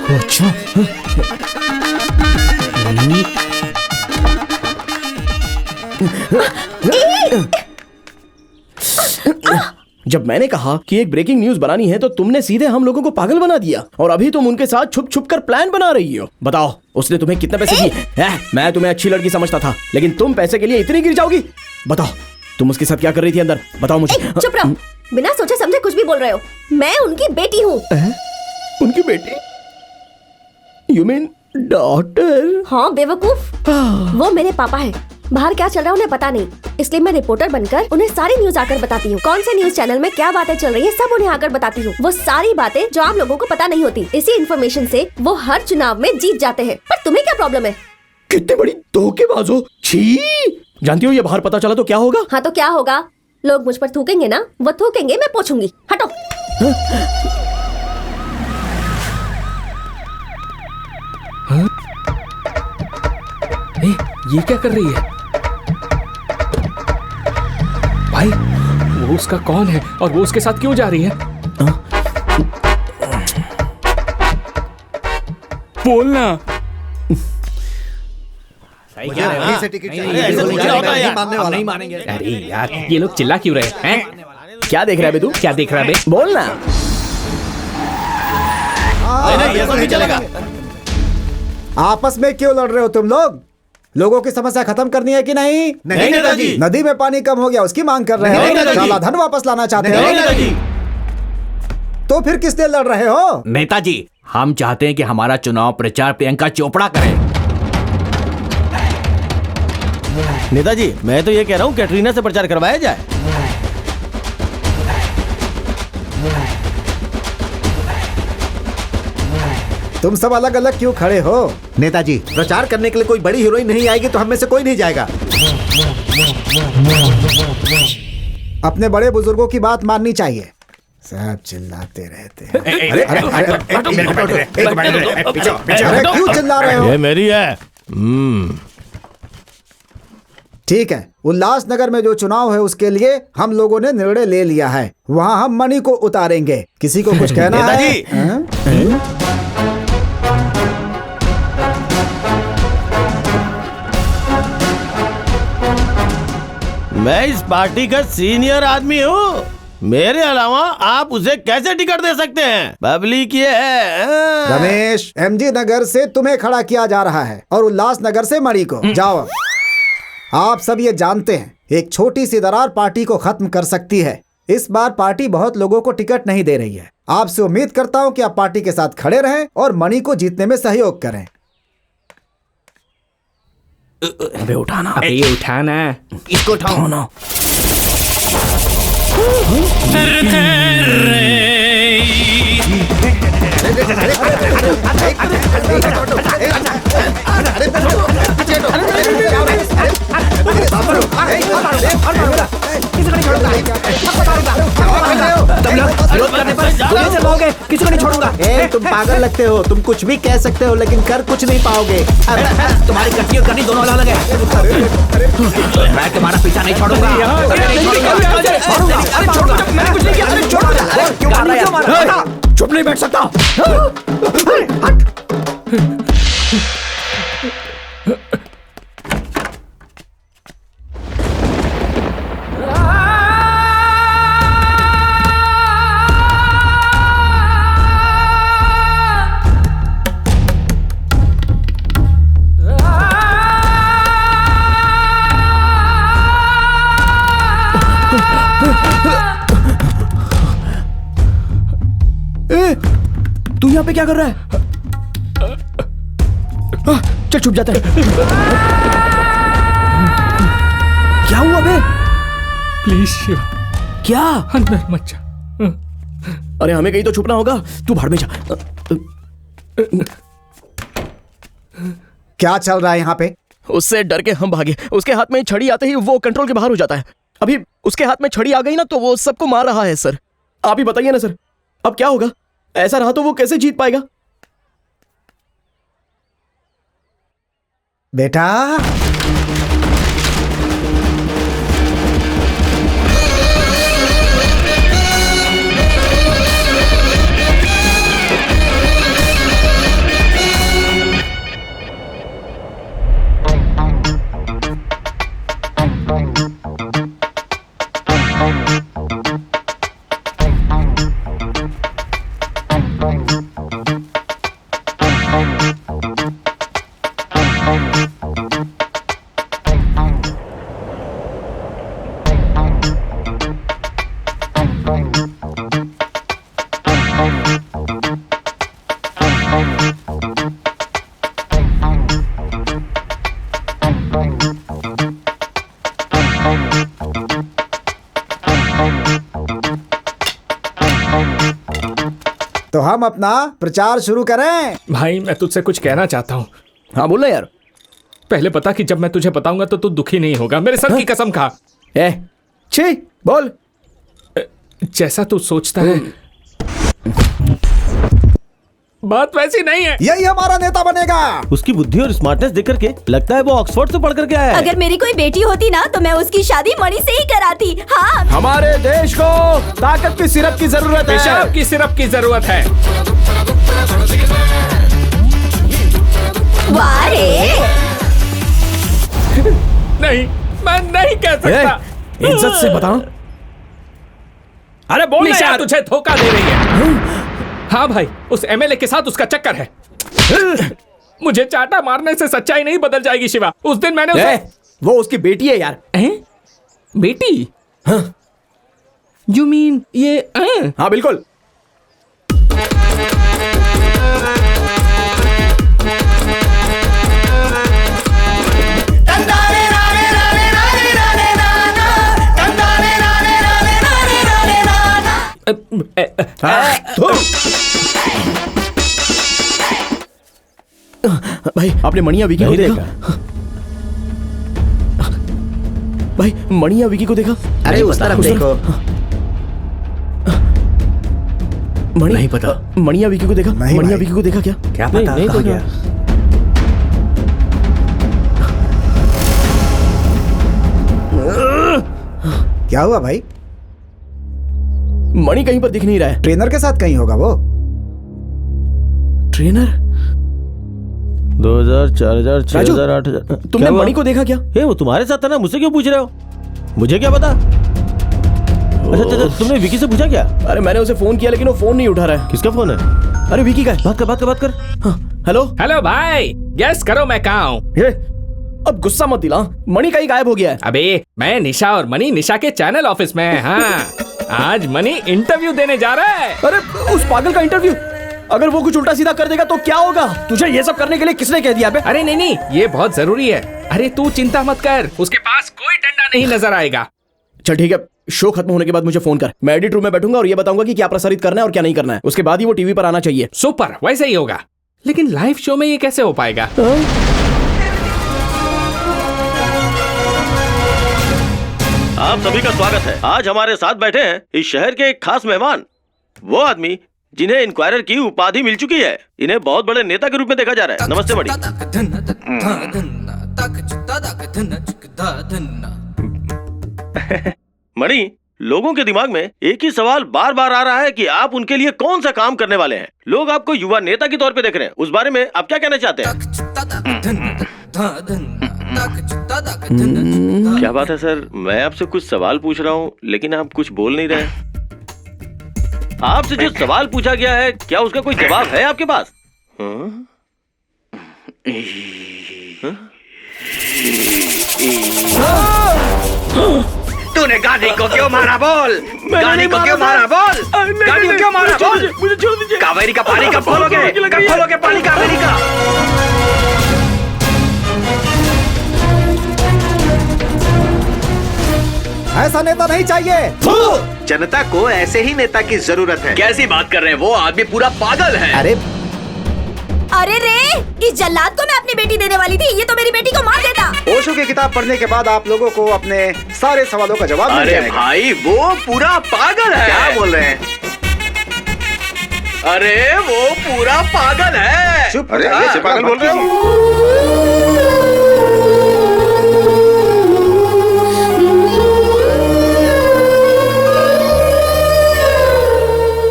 अच्छा, जब मैंने कहा कि एक ब्रेकिंग न्यूज बनानी है तो तुमने सीधे हम लोगों को पागल बना दिया और अभी तुम उनके साथ छुप छुप कर प्लान बना रही हो। बताओ, उसने तुम्हें कितने पैसे दिए? मैं तुम्हें अच्छी लड़की समझता था, लेकिन तुम पैसे के लिए इतनी गिर जाओगी? बताओ, तुम उसके साथ क्या कर रही थी अंदर? बताओ मुझे। चुप रहो, बिना सोचे समझे कुछ भी बोल रहे हो। मैं उनकी बेटी हूँ। उनकी बेटी? You mean daughter? हाँ बेवकूफ, वो मेरे पापा है। बाहर क्या चल रहा है उन्हें पता नहीं, इसलिए मैं रिपोर्टर बनकर उन्हें सारी न्यूज आकर बताती हूँ। कौन से न्यूज चैनल में क्या बातें चल रही है सब उन्हें आकर बताती हूँ। वो सारी बातें जो आप लोगों को पता नहीं होती। इसी इन्फॉर्मेशन से वो हर चुनाव में जीत जाते हैं। पर तुम्हें क्या प्रॉब्लम है? कितनी बड़ी धोखेबाज हो। छी! जानती हो ये बाहर पता चला तो क्या होगा? हाँ तो क्या होगा? लोग मुझ पर थूकेंगे ना, वो थूकेंगे, मैं पूछूंगी। हटो। ये क्या कर रही है भाई? वो उसका कौन है और वो उसके साथ क्यों जा रही है? बोलना। मुझे अभी से टिकट चाहिए। ऐसे नहीं, कुछ नहीं होता नहीं यार। मानने वाला। नहीं मानेंगे। अरे यार ये लोग चिल्ला क्यों रहे हैं? क्या देख रहा है बे तू? क्या देख रहा है बे? बोल ना। नहीं, ऐसा नहीं चलेगा। आपस में क्यों लड़ रहे हो तुम लोग? लोगों की समस्या खत्म करनी है कि नहीं? नहीं नेताजी। नदी में पानी कम हो गया उसकी मांग कर रहे नहीं, हो? नेताजी। काला धन वापस लाना चाहते नहीं हो? नेताजी। तो फिर किस लिए लड़ रहे हो? नेताजी, हम चाहते हैं कि हमारा चुनाव प्रचार प्रियंका चोपड़ा करे। नेताजी, मैं तो ये कह रहा हूँ कैटरीना से प्रचार करवाया जाए। तुम सब अलग अलग क्यों खड़े हो? नेताजी, प्रचार करने के लिए कोई बड़ी हीरोइन नहीं आएगी तो हम में से कोई नहीं जाएगा। अपने बड़े बुजुर्गों की बात माननी चाहिए। सब चिल्लाते रहते हैं। अरे क्यों चिल्ला रहे हो? ये मेरी है। ठीक है, उल्लासनगर में जो चुनाव है उसके लिए हम लोगों ने निर्णय ले लिया है। वहाँ हम मणि को उतारेंगे। किसी को कुछ कहना है? नेताजी। हाँ? मैं इस पार्टी का सीनियर आदमी हूँ। मेरे अलावा आप उसे कैसे टिकट दे सकते हैं? पब्लिक ये है। रमेश, एमजी नगर से तुम्हें खड़ा किया जा रहा है और उल्लासनगर से मणि को। जाओ। आप सब ये जानते हैं एक छोटी सी दरार पार्टी को खत्म कर सकती है। इस बार पार्टी बहुत लोगों को टिकट नहीं दे रही है। आपसे उम्मीद करता हूँ कि आप पार्टी के साथ खड़े रहें और मणि को जीतने में सहयोग करें। अबे उठाना। अबे ये उठाना। इसको उठाओ ना। किसी को नहीं छोड़ूंगा। तुम पागल लगते हो। तुम कुछ भी कह सकते हो लेकिन कर कुछ नहीं पाओगे। तुम्हारी कट्टी और करनी दोनों अलग अलग है। मैं तुम्हारा पीछा नहीं छोड़ूंगा। चुप नहीं बैठ सकता। तू यहाँ पे क्या कर रहा है? चल छुप जाते हैं। क्या हुआ बे? प्लीज शिवा, क्या? अंदर मत जा। अरे हमें कहीं तो छुपना होगा। तू भाड़ में जा। क्या चल रहा है यहाँ पे? उससे डर के हम भागे। उसके हाथ में छड़ी आते ही वो कंट्रोल के बाहर हो जाता है। अभी उसके हाथ में छड़ी आ गई ना तो वो सबको मार रहा है सर। आप ही बताइए ना सर, अब क्या होगा? ऐसा रहा तो वो कैसे जीत पाएगा? बेटा, तो हम अपना प्रचार शुरू करें। भाई मैं तुझसे कुछ कहना चाहता हूँ। हाँ बोल ना यार। पहले पता कि जब मैं तुझे बताऊंगा तो तू दुखी नहीं होगा। मेरे सर की कसम खा। छी बोल। जैसा तू सोचता है बात वैसी नहीं है। यही हमारा नेता बनेगा। उसकी बुद्धि और स्मार्टनेस देख करके लगता है वो ऑक्सफोर्ड से पढ़ करके आया है। अगर मेरी कोई बेटी होती ना तो मैं उसकी शादी मणि से ही कराती। हाँ, हमारे देश को ताकत की सिरप की जरूरत है। पेशाब की सिरप की जरूरत है। वाह रे। नहीं, मैं नहीं कह सकता। इज्जत से बताओ। अरे बोल निशा, तुझे धोखा दे रही है। हाँ भाई, उस एमएलए के साथ उसका चक्कर है। मुझे चाटा मारने से सच्चाई नहीं बदल जाएगी शिवा। उस दिन मैंने उसे... वो उसकी बेटी है यार। बेटी? हाँ। You mean ये? हाँ बिल्कुल। भाई आपने मणिया विकी को देखा? भाई मणिया विकी को देखा? अरे उस तरफ देखो। नहीं पता। मणिया विकी को देखा? मणिया विकी को देखा क्या? क्या पता? नहीं तो क्या? क्या हुआ भाई? मणि कहीं पर दिख नहीं रहा है। ट्रेनर के साथ कहीं होगा वो। ट्रेनर? 2000, 4000, 6000, 8000। तुमने मणि को देखा क्या? वो तुम्हारे साथ था ना, मुझसे क्यों पूछ रहे हो? मुझे क्या पता? अच्छा, तुमने विकी से पूछा क्या? अरे मैंने उसे फोन किया लेकिन वो फोन नहीं उठा रहा है। किसका फोन है? अरे विकी का। बात कर। हेलो हेलो भाई, गेस करो मैं कहाँ हूँ? अब गुस्सा मत दिला, मणि कहीं गायब हो गया है। अबे मैं निशा और मणि निशा के चैनल ऑफिस में है। हाँ, आज मणि इंटरव्यू देने जा रहा है। अरे उस पागल का इंटरव्यू? अगर वो कुछ उल्टा सीधा कर देगा तो क्या होगा? तुझे ये सब करने के लिए किसने कह दिया बे? अरे नहीं, ये बहुत जरूरी है। अरे तू चिंता मत कर, उसके पास कोई डंडा नहीं नजर आएगा। चल ठीक है, शो खत्म होने के बाद मुझे फोन कर। मैं एडिट रूम में बैठूंगा और ये बताऊंगा कि क्या प्रसारित करना है और क्या नहीं करना है। उसके बाद ही वो टीवी पर आना चाहिए। सुपर, वैसे ही होगा। लेकिन लाइव शो में ये कैसे हो पाएगा? आप सभी का स्वागत है। आज हमारे साथ बैठे हैं इस शहर के एक खास मेहमान, वो आदमी जिन्हें इंक्वायरर की उपाधि मिल चुकी है। इन्हें बहुत बड़े नेता के रूप में देखा जा रहा है। नमस्ते मणि। मणि, लोगों के दिमाग में एक ही सवाल बार बार आ रहा है कि आप उनके लिए कौन सा काम करने वाले हैं। लोग आपको युवा नेता के तौर पे देख रहे हैं, उस बारे में आप क्या कहना चाहते हैं? क्या बात है सर, मैं आपसे कुछ सवाल पूछ रहा हूँ लेकिन आप कुछ बोल नहीं रहे। आपसे जो सवाल पूछा गया है, क्या उसका कोई जवाब है आपके पास? तूने गाड़ी को क्यों मारा बोल? गाड़ी को क्यों मारा बोल? गाड़ी को क्यों मारा बोल? मुझे छोड़ दीजिए। कावेरी का पानी कब खोलोगे? कब खोलोगे पानी कावेरी का? ऐसा नेता नहीं चाहिए। जनता को ऐसे ही नेता की जरूरत है। कैसी बात कर रहे हैं? वो आदमी पूरा पागल है। अरे रे, इस जल्लाद को मैं अपनी बेटी देने वाली थी, ये तो मेरी बेटी को मार देता। ओशो की किताब पढ़ने के बाद आप लोगों को अपने सारे सवालों का जवाब मिल जाएगा। अरे भाई, वो पूरा पागल है। क्या बोल रहे हैं? अरे वो पूरा पागल है। चुप। अरे कैसे पागल बोल रहे हो?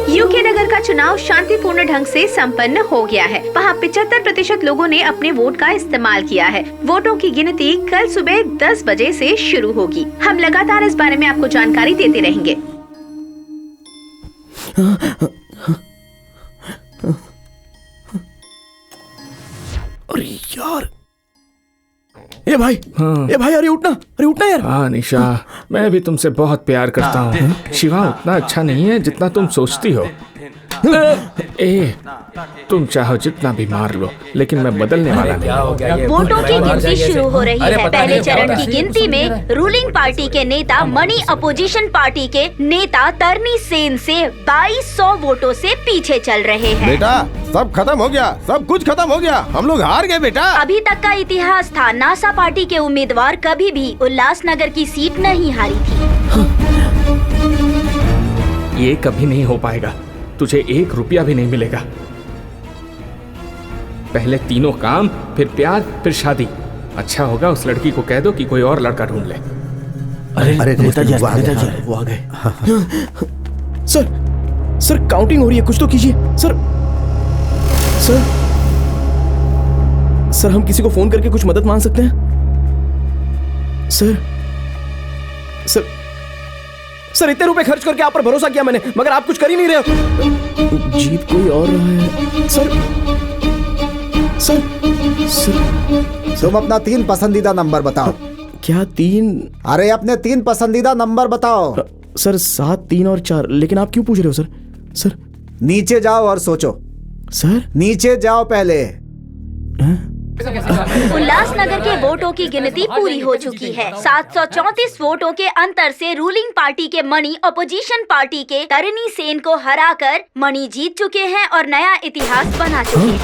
यूके नगर का चुनाव शांतिपूर्ण ढंग से संपन्न हो गया है। वहाँ 75% लोगों ने अपने वोट का इस्तेमाल किया है। वोटों की गिनती कल सुबह 10 बजे से शुरू होगी। हम लगातार इस बारे में आपको जानकारी देते रहेंगे। अरे यार, ए भाई, अरे उठना यार। हाँ निशा, मैं भी तुमसे बहुत प्यार करता हूँ। शिवा उतना अच्छा नहीं है जितना तुम सोचती हो। तुम चाहो जितना भी मार लो, लेकिन मैं बदलने वाला नहीं। वोटों की गिनती शुरू हो रही है। पहले चरण की गिनती में रूलिंग पार्टी के नेता मणि अपोजिशन पार्टी के नेता तरनी सेन से 2200 वोटों से पीछे चल रहे हैं। बेटा सब खत्म हो गया, सब कुछ खत्म हो गया, हम लोग हार गए बेटा। अभी तक का इतिहास था, नासा पार्टी के उम्मीदवार कभी भी उल्लासनगर की सीट नहीं हारी थी। ये कभी नहीं हो पाएगा। तुझे 1 रुपया भी नहीं मिलेगा। पहले तीनों काम, फिर प्यार, फिर शादी। अच्छा होगा उस लड़की को कह दो कि कोई और लड़का ढूंढ ले। अरे नेताजी वो आ गए। सर काउंटिंग हो रही है, कुछ तो कीजिए। सर हम किसी को फोन करके कुछ मदद मांग सकते हैं? सर सर सर इतने रुपए खर्च करके आप पर भरोसा किया मैंने, मगर आप कुछ कर ही नहीं रहे हो। जीत कोई और रहा है सर। सर सर तुम अपना 3 पसंदीदा नंबर बताओ। क्या 3? अरे अपने 3 पसंदीदा नंबर बताओ। सर 7, 3 और 4। लेकिन आप क्यों पूछ रहे हो सर? सर नीचे जाओ और सोचो। सर नीचे जाओ पहले। उल्लासनगर के वोटों की गिनती पूरी हो चुकी है। 734 वोटों के अंतर से रूलिंग पार्टी के मणि अपोजिशन पार्टी के तरनी सेन को हराकर मणि जीत चुके हैं और नया इतिहास बना चुके हैं।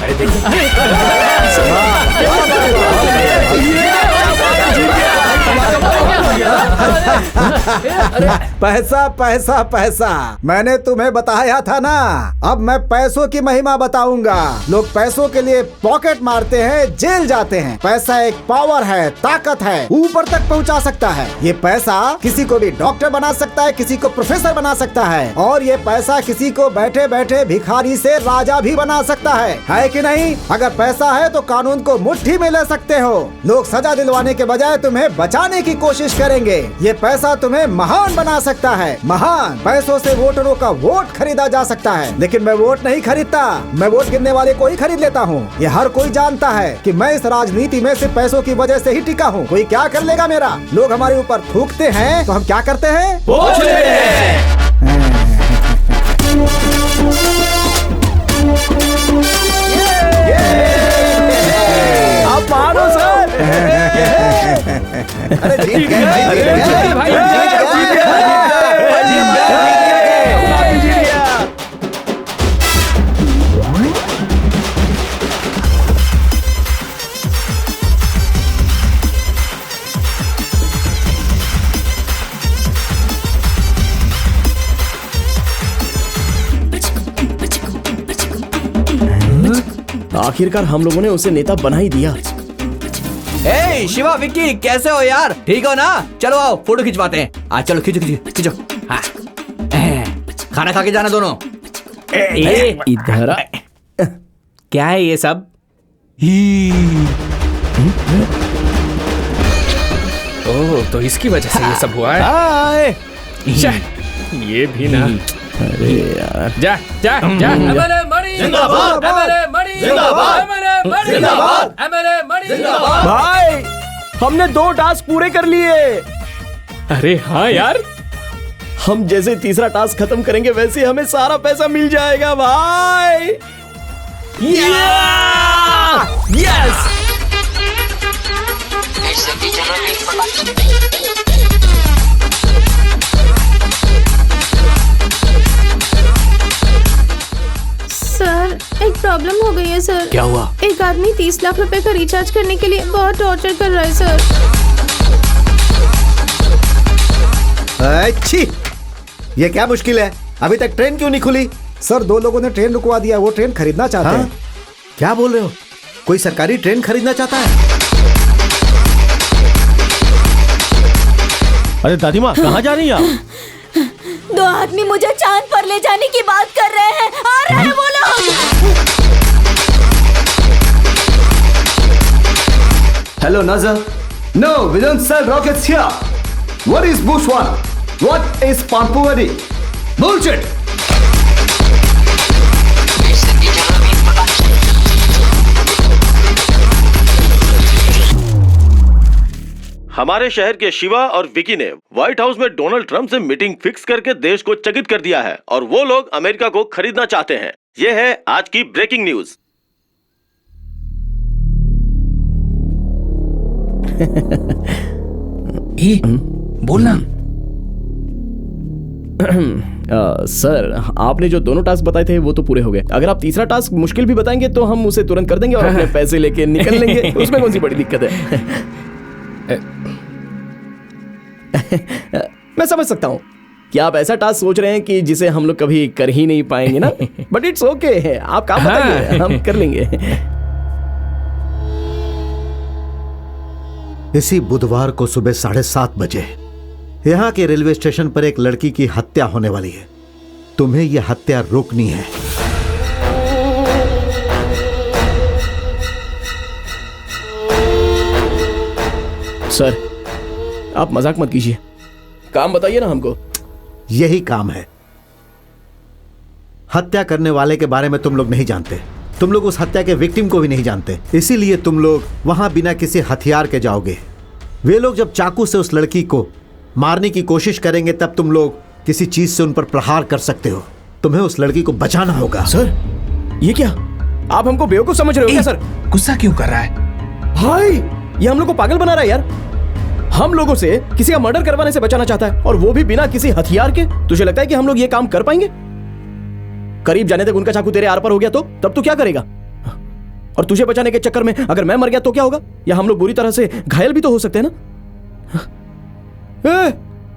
पैसा पैसा पैसा, मैंने तुम्हें बताया था ना। अब मैं पैसों की महिमा बताऊंगा। लोग पैसों के लिए पॉकेट मारते हैं, जेल जाते हैं। पैसा एक पावर है, ताकत है, ऊपर तक पहुंचा सकता है। ये पैसा किसी को भी डॉक्टर बना सकता है, किसी को प्रोफेसर बना सकता है, और ये पैसा किसी को बैठे बैठे भिखारी से राजा भी बना सकता है कि नहीं? अगर पैसा है तो कानून को मुट्ठी में ले सकते हो। लोग सजा दिलवाने के बजाय तुम्हें बचाने की कोशिश करेंगे। ये पैसा तुम्हें महान बना सकता है, महान। पैसों से वोटरों का वोट खरीदा जा सकता है, लेकिन मैं वोट नहीं खरीदता, मैं वोट गिनने वाले को ही खरीद लेता हूँ। ये हर कोई जानता है कि मैं इस राजनीति में सिर्फ पैसों की वजह से ही टिका हूँ। कोई क्या कर लेगा मेरा? लोग हमारे ऊपर थूकते हैं तो हम क्या करते हैं? वोट लेते हैं। आप मानो सर। अरे जीत गए भाई, आखिरकार हम लोगों ने उसे नेता बना ही दिया। ए शिवा, विक्की, कैसे हो यार? ठीक हो ना? चलो आओ फोटो खिंचवाते हैं। आज चलो खींचो खींचो खींचो। हाँ। खाना खा के जाना दोनों। इधर आ। क्या है ये सब? ओह, तो इसकी वजह से ये सब हुआ है। ये भी ना। अरे यार, जा जा जा। एमएलए मणि जिंदाबाद, एमएलए मणि जिंदाबाद, एमएलए मणि जिंदाबाद, एमएलए मणि जिंदाबाद। भाई हमने 2 टास्क पूरे कर लिए। अरे हाँ यार, हम जैसे तीसरा टास्क खत्म करेंगे वैसे हमें सारा पैसा मिल जाएगा भाई। यस। सर एक प्रॉब्लम हो गई है सर। क्या हुआ? एक आदमी 30 लाख रुपए का रिचार्ज करने के लिए बहुत टॉर्चर कर रहा है सर। अच्छी, ये क्या मुश्किल है? अभी तक ट्रेन क्यों नहीं खुली? सर 2 लोगों ने ट्रेन रुकवा दिया, वो ट्रेन खरीदना चाहते हैं। क्या बोल रहे हो? कोई सरकारी ट्रेन खरीदना चाहता है? अरे दादी माँ, कहाँ जा रही हैं आप? 2 आदमी मुझे चांद पर ले जाने की बात कर रहे हैं। आ रहे हैं वो लोग। Hello, Nazar. No, we don't sell rockets here. What is Bushwana? What is Pampuri? Bullshit! हमारे शहर के शिवा और विकी ने व्हाइट हाउस में डोनाल्ड ट्रंप से मीटिंग फिक्स करके देश को चकित कर दिया है और वो लोग अमेरिका को खरीदना चाहते हैं। ये है आज की ब्रेकिंग न्यूज। बोलना। सर आपने जो दोनों टास्क बताए थे वो तो पूरे हो गए। अगर आप तीसरा टास्क मुश्किल भी बताएंगे तो हम उसे तुरंत कर देंगे और अपने पैसे लेके निकल लेंगे। उसमें कौन सी बड़ी दिक्कत है? मैं समझ सकता हूँ कि आप ऐसा टास्क सोच रहे हैं कि जिसे हम लोग कभी कर ही नहीं पाएंगे ना, बट इट्स ओके। आप काम बताइए, हम कर लेंगे। इसी बुधवार को सुबह 7:30 बजे यहाँ के रेलवे स्टेशन पर एक लड़की की हत्या होने वाली है। तुम्हें यह हत्या रोकनी है। सर आप मजाक मत कीजिए, काम बताइए ना हमको। यही काम है। हत्या करने वाले के बारे में तुम लोग नहीं जानते, तुम लोग उस हत्या के विक्टिम को भी नहीं जानते, इसीलिए तुम लोग वहां बिना किसी हथियार के जाओगे। वे लोग जब चाकू से उस लड़की को मारने की कोशिश करेंगे तब तुम लोग किसी चीज से उन पर प्रहार कर सकते हो। तुम्हें उस लड़की को बचाना होगा। सर ये क्या, आप हमको बेवकूफ समझ रहे हो क्या सर? गुस्सा क्यों कर रहा है भाई? ये हम लोग को पागल बना रहा है यार। हम लोगों से किसी का मर्डर करवाने से बचाना चाहता है, और वो भी बिना किसी हथियार के। तुझे लगता है कि हम लोग ये काम कर पाएंगे? करीब जाने तक उनका चाकू तेरे आर पर हो गया तो तब तू क्या करेगा? और तुझे बचाने के चक्कर में अगर मैं मर गया तो क्या होगा? या हम लोग बुरी तरह से घायल भी तो हो सकते हैं ना।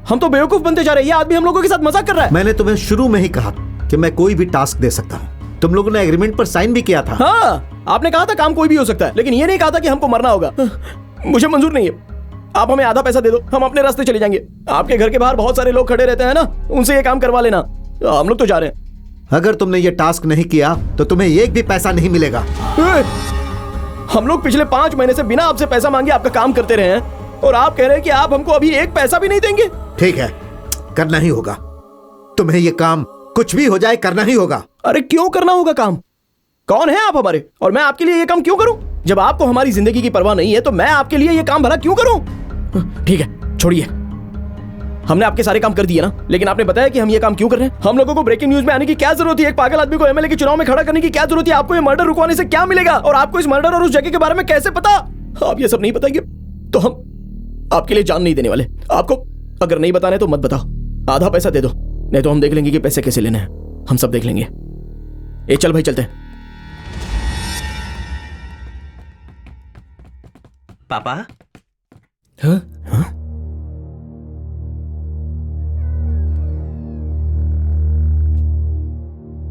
हम तो बेवकूफ बनते जा रहे हैं। ये आदमी हम लोगों के साथ मजाक कर रहा है। मैंने तुम्हें शुरू में ही कहा कि मैं कोई भी टास्क दे सकता हूं। तुम लोगों ने एग्रीमेंट पर साइन भी किया था। हाँ, आपने कहा था काम कोई भी हो सकता है, लेकिन ये नहीं कहा था कि हमको मरना होगा। मुझे मंजूर नहीं है। आप हमें आधा पैसा दे दो, हम अपने रास्ते चले जाएंगे। आपके घर के बाहर बहुत सारे लोग खड़े रहते हैं ना, उनसे ये काम करवा लेना। हम लोग तो जा रहे हैं। अगर तुमने ये टास्क नहीं किया तो तुम्हें एक भी पैसा नहीं मिलेगा। हम लोग पिछले 5 महीने से बिना आपसे पैसा मांगे आपका काम करते रहे हैं, और आप कह रहे हैं कि आप हमको अभी एक पैसा भी नहीं देंगे। ठीक है, करना ही होगा। तुम्हें ये काम कुछ भी हो जाए करना ही होगा। अरे क्यों करना होगा काम? कौन है आप हमारे, और मैं आपके लिए ये काम क्यों करूं? जब आपको हमारी जिंदगी की परवाह नहीं है तो मैं आपके लिए ये काम भला क्यों करूं? ठीक है, छोड़िए। हमने आपके सारे काम कर दिए ना, लेकिन आपने बताया कि हम ये काम क्यों कर रहे हैं? हम लोगों को ब्रेकिंग न्यूज में आने की क्या जरूरत है? एक पागल आदमी को एमएलए के चुनाव में खड़ा करने की क्या जरूरत है? आपको ये मर्डर रुकवाने से क्या मिलेगा? और आपको इस मर्डर और उस जगह के बारे में कैसे पता? आप ये सब नहीं बताएंगे तो हम आपके लिए जान नहीं देने वाले। आपको अगर नहीं बताने तो मत बताओ, आधा पैसा दे दो, नहीं तो हम देख लेंगे कि पैसे कैसे लेने हैं। हम सब देख लेंगे। ए चल भाई, चलते हैं। पापा? हाँ?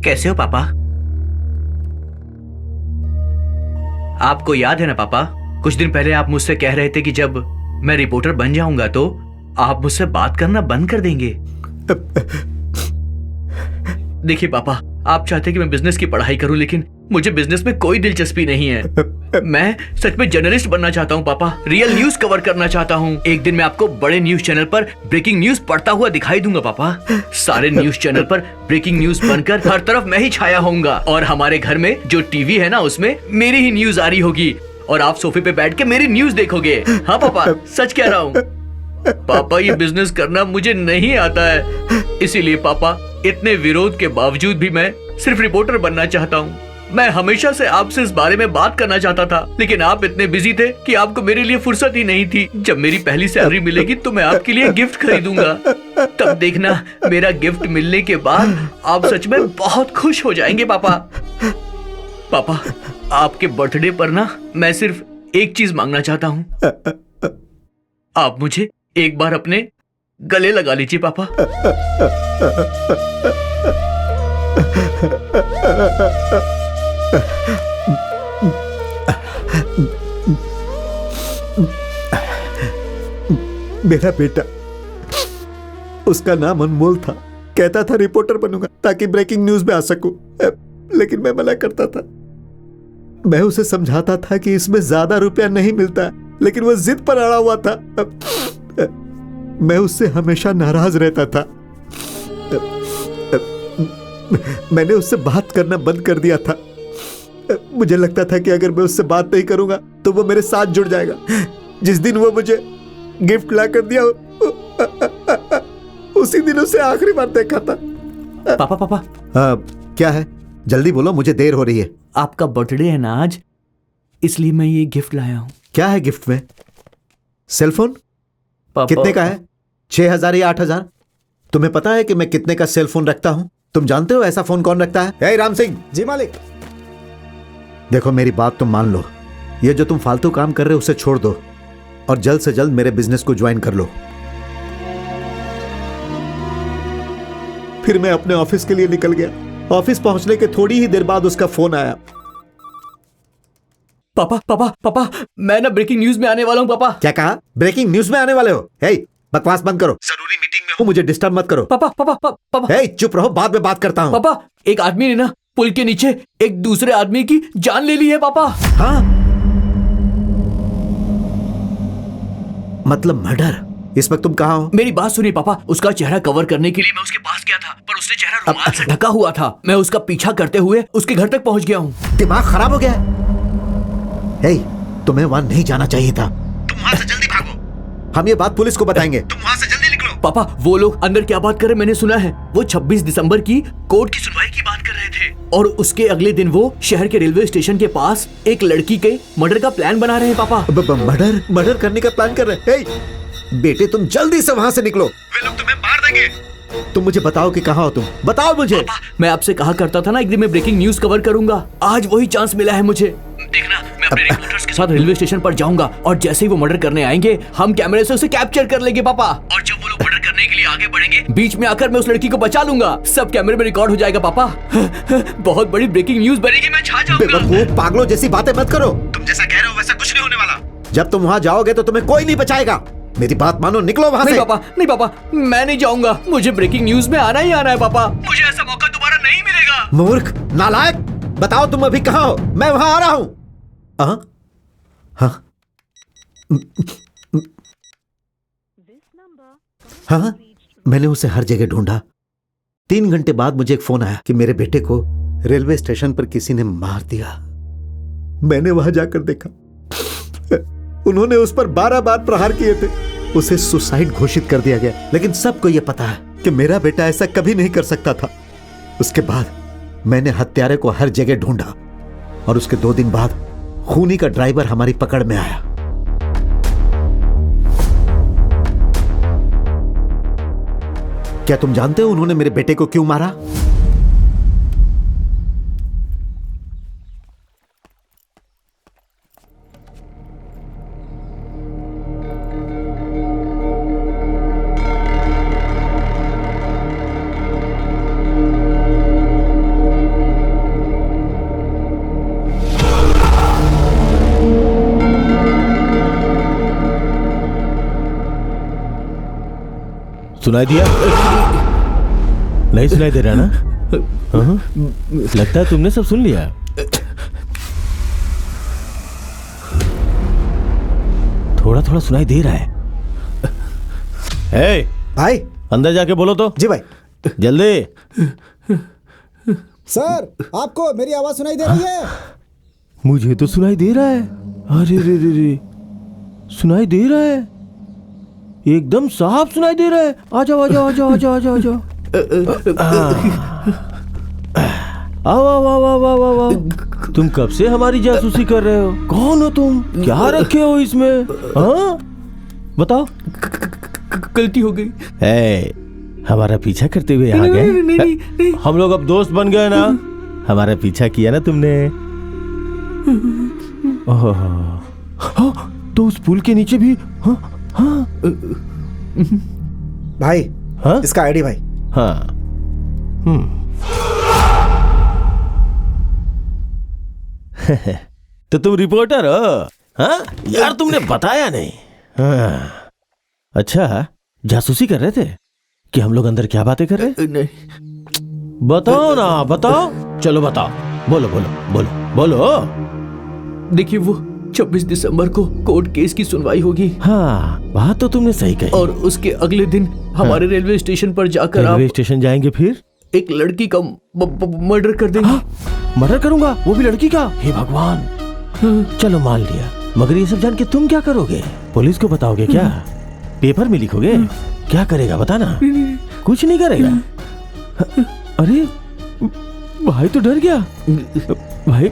कैसे हो पापा? आपको याद है ना पापा, कुछ दिन पहले आप मुझसे कह रहे थे कि जब मैं रिपोर्टर बन जाऊंगा तो आप मुझसे बात करना बंद कर देंगे। देखिए पापा, आप चाहते कि मैं बिजनेस की पढ़ाई करूं, लेकिन मुझे बिजनेस में कोई दिलचस्पी नहीं है। मैं सच में जर्नलिस्ट बनना चाहता हूं पापा, रियल न्यूज कवर करना चाहता हूं। एक दिन मैं आपको बड़े न्यूज चैनल पर ब्रेकिंग न्यूज पढ़ता हुआ दिखाई दूंगा पापा। सारे न्यूज चैनल पर ब्रेकिंग न्यूज बनकर हर तरफ मैं ही छाया होऊंगा, और हमारे घर में जो टीवी है ना उसमें मेरी ही न्यूज आ रही होगी, और आप सोफे पे बैठ के मेरी न्यूज देखोगे। हाँ पापा, सच कह रहा हूँ पापा। ये बिजनेस करना मुझे नहीं आता है, इसीलिए पापा इतने विरोध के बावजूद भी मैं सिर्फ रिपोर्टर बनना चाहता हूँ। मैं हमेशा से आपसे इस बारे में बात करना चाहता था, लेकिन आप इतने बिजी थे कि आपको मेरे लिए फुर्सत ही नहीं थी। जब मेरी पहली सैलरी मिलेगी तो मैं आपके लिए गिफ्ट खरीदूंगा, तब देखना मेरा गिफ्ट मिलने के बाद आप सच में बहुत खुश हो जाएंगे पापा। पापा, आपके बर्थडे पर ना मैं सिर्फ एक चीज मांगना चाहता हूँ। आप मुझे एक बार अपने गले लगा लीजिए पापा। मेरा बेटा, उसका नाम अनमोल था, कहता था रिपोर्टर बनूंगा ताकि ब्रेकिंग न्यूज में आ सकूं, लेकिन मैं मना करता था। मैं उसे समझाता था कि इसमें ज्यादा रुपया नहीं मिलता, लेकिन वो जिद पर अड़ा हुआ था। मैं उससे हमेशा नाराज रहता था। मैंने उससे बात करना बंद कर दिया था। मुझे लगता था कि अगर मैं उससे बात नहीं करूंगा तो वो मेरे साथ जुड़ जाएगा। जिस दिन वो मुझे गिफ्ट ला कर दिया, उसी दिन उसे आखिरी बार देखा था। पापा पापा, क्या है? जल्दी बोलो, मुझे देर हो रही है। आपका बर्थडे है ना आज, इसलिए मैं ये गिफ्ट लाया हूँ। क्या है गिफ्ट में? सेलफोन? कितने का है? 6,000 या 8,000? तुम्हें पता है कि मैं कितने का सेल फोन रखता हूं? तुम जानते हो ऐसा फोन कौन रखता है? हे राम सिंह। जी मालिक। देखो, मेरी बात तुम मान लो। ये जो तुम फालतू काम कर रहे हो उसे छोड़ दो, और जल्द से जल्द मेरे बिजनेस को ज्वाइन कर लो। फिर मैं अपने ऑफिस के लिए निकल गया। ऑफिस पहुंचने के थोड़ी ही देर बाद उसका फोन आया। पापा पापा पापा, मैं ना ब्रेकिंग न्यूज में आने वाला हूँ पापा। क्या कहा? ब्रेकिंग न्यूज में आने वाले हो? हे, बकवास बंद करो। जरूरी मीटिंग में हूँ, मुझे डिस्टर्ब मत करो। पापा पापा पापा, हे, चुप रहो, बाद में बात करता हूँ। पापा, एक आदमी ने ना पुल के नीचे एक दूसरे आदमी की जान ले ली है पापा। हाँ? मतलब मर्डर? इस वक्त तुम कहाँ हो? मेरी बात सुनिए पापा, उसका चेहरा कवर करने के लिए मैं उसके पास गया था, पर उसने चेहरा रुमाल से ढका हुआ था। मैं उसका पीछा करते हुए उसके घर तक पहुंच गया हूँ। दिमाग खराब हो गया है? हे, तुम्हें वहां नहीं जाना चाहिए था। तुम वहाँ से जल्दी भागो। हम ये बात पुलिस को बताएंगे। तुम वहाँ से जल्दी निकलो। पापा, वो लोग अंदर क्या बात कर रहे मैंने सुना है। वो 26 दिसंबर की कोर्ट की सुनवाई की बात कर रहे थे, और उसके अगले दिन वो शहर के रेलवे स्टेशन के पास एक लड़की के मर्डर का प्लान बना रहे हैं। पापा मर्डर करने का प्लान कर रहे हैं? बेटे तुम जल्दी से वहां से निकलो। वे लोग तुम्हें मार देंगे। तुम मुझे बताओ कि कहाँ हो तुम, बताओ मुझे। पापा, मैं आपसे कहा करता था ना एक दिन मैं ब्रेकिंग न्यूज कवर करूंगा। आज वही चांस मिला है मुझे। देखना, मैं अपने रिपोर्टर्स के साथ रेलवे स्टेशन पर जाऊंगा, और जैसे ही वो मर्डर करने आएंगे हम कैमरे से उसे कैप्चर कर लेंगे पापा। और जब वो लोग मर्डर करने के लिए आगे बढ़ेंगे, बीच में आकर मैं उस लड़की को बचा लूंगा। सब कैमरे में रिकॉर्ड हो जाएगा पापा। बहुत बड़ी ब्रेकिंग न्यूज बनेगी, मैं छा जाऊंगा। बेवकूफ पागलों जैसी बातें मत करो। तुम जैसा कह रहे हो वैसा कुछ नहीं होने वाला। जब तुम वहां जाओगे तो तुम्हें कोई नहीं बचाएगा। मेरी बात मानो, निकलो वहां से। नहीं पापा, मैं नहीं जाऊंगा। मुझे ब्रेकिंग न्यूज में आना ही आना है पापा। मुझे ऐसा मौका दोबारा नहीं मिलेगा। मूर्ख, नालायक, बताओ तुम अभी कहाँ हो? मैं वहां आ रहा हूं। हाँ, मैंने उसे हर जगह ढूंढा। 3 घंटे बाद मुझे एक फोन आया कि मेरे बेटे को रेलवे स्टेशन पर किसी ने मार दिया। मैंने वहां जाकर देखा, उन्होंने उस पर 12 बार प्रहार किए थे। उसे सुसाइड घोषित कर दिया गया, लेकिन सबको यह पता है कि मेरा बेटा ऐसा कभी नहीं कर सकता था। उसके बाद मैंने हत्यारे को हर जगह ढूंढा, और उसके 2 दिन बाद खूनी का ड्राइवर हमारी पकड़ में आया। क्या तुम जानते हो उन्होंने मेरे बेटे को क्यों मारा? सुनाई दिया? नहीं सुनाई दे रहा ना? लगता है तुमने सब सुन लिया। थोड़ा थोड़ा सुनाई दे रहा है। हे भाई, अंदर जाके बोलो तो। जी भाई, जल्दी। सर, आपको मेरी आवाज सुनाई दे रही है? मुझे तो सुनाई दे रहा है। अरे रे रे रे, सुनाई दे रहा है, एकदम साफ सुनाई दे रहा है। आ जाओ आ जाओ आ जाओ आ जाओ आ जाओ आ जाओ। आओ आओ आओ आओ आओ आओ। तुम कब से हमारी जासूसी कर रहे हो? कौन हो तुम? क्या रखे हो इसमें? हाँ, बताओ। गलती हो गई। हमारा पीछा करते हुए आ गए। हम लोग अब दोस्त बन गए ना। हमारा पीछा किया ना तुमने। तो उस पुल के नीचे भी। हाँ हाँ भाई, हाँ? इसका आईडी भाई। हाँ। तो तुम रिपोर्टर हो? हाँ यार, तुमने बताया नहीं। हाँ। अच्छा, जासूसी कर रहे थे कि हम लोग अंदर क्या बातें कर रहे? नहीं। बताओ ना, बताओ। चलो बताओ, बोलो बोलो बोलो बोलो। देखिए, वो 26 दिसंबर को कोर्ट केस की सुनवाई होगी। हाँ, बात तो तुमने सही कही। और उसके अगले दिन हमारे रेलवे स्टेशन पर जाकर रेलवे स्टेशन जाएंगे, फिर एक लड़की का मर्डर कर देंगे। हाँ, मर्डर करूंगा, वो भी लड़की का? हे भगवान। चलो मान लिया, मगर ये सब जान के तुम क्या करोगे? पुलिस को बताओगे क्या? पेपर में लिखोगे? क्या करेगा बताना? कुछ नहीं करेगा। अरे भाई तो डर गया। भाई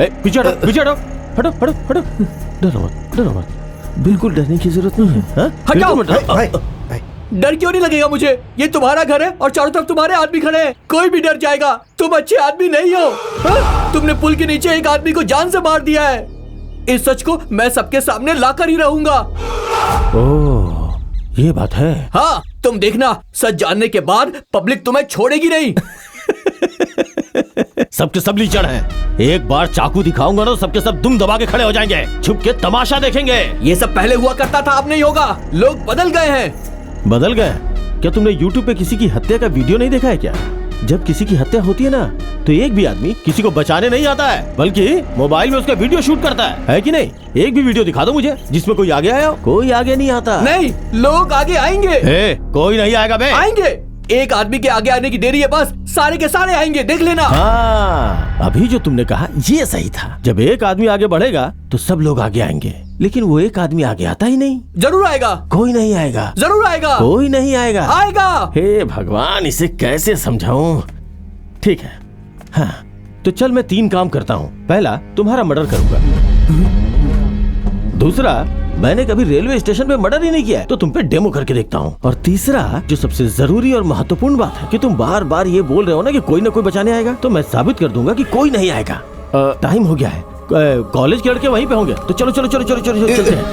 पीछे हटो, पीछे हटो, हटो हटो हटो। डरो मत, डरो मत, बिल्कुल डरने की जरूरत नहीं है। हटाओ भाई, भाई। डर क्यों नहीं लगेगा मुझे? ये तुम्हारा घर है और चारों तरफ तुम्हारे आदमी खड़े हैं। कोई भी डर जाएगा। तुम अच्छे आदमी नहीं हो। तुमने पुल के नीचे एक आदमी को जान से मार दिया है। इस सच को मैं सबके सामने लाकर ही रहूंगा। ओह, ये बात है। हाँ, तुम देखना, सच जानने के बाद पब्लिक तुम्हें छोड़ेगी नहीं। सबके सब लीचड़ हैं। एक बार चाकू दिखाऊंगा ना, सबके सब दुम दबा के खड़े हो जाएंगे, छुप के तमाशा देखेंगे। ये सब पहले हुआ करता था, अब नहीं होगा। लोग बदल गए हैं। बदल गए? क्या तुमने YouTube पे किसी की हत्या का वीडियो नहीं देखा है क्या? जब किसी की हत्या होती है ना तो एक भी आदमी किसी को बचाने नहीं आता है, बल्कि मोबाइल में उसका वीडियो शूट करता है कि नहीं? एक भी वीडियो दिखा दो मुझे जिसमें कोई आगे आया हो। कोई आगे नहीं आता। नहीं, लोग आगे आएंगे। कोई नहीं आएगा बे। आएंगे। एक आदमी के आगे आने की देरी है, बस सारे के सारे आएंगे, देख लेना। हाँ, अभी जो तुमने कहा ये सही था। जब एक आदमी आगे बढ़ेगा तो सब लोग आगे आएंगे, लेकिन वो एक आदमी आगे आता ही नहीं। जरूर आएगा। कोई नहीं आएगा। जरूर आएगा। कोई नहीं आएगा। आएगा। हे भगवान, इसे कैसे समझाऊं? ठीक है, हाँ, तो चल मैं 3 काम करता हूँ। पहला, तुम्हारा मर्डर करूंगा। दूसरा, मैंने कभी रेलवे स्टेशन पे मर्डर ही नहीं किया है, तो तुम पे डेमो करके देखता हूँ। और तीसरा, जो सबसे जरूरी और महत्वपूर्ण बात है कि तुम बार बार ये बोल रहे हो ना कि कोई ना कोई बचाने आएगा, तो मैं साबित कर दूंगा कि कोई नहीं आएगा। टाइम हो गया है, कॉलेज के लड़के वहीं पे होंगे, तो चलो चलो चलो चलो चलो चलते हैं।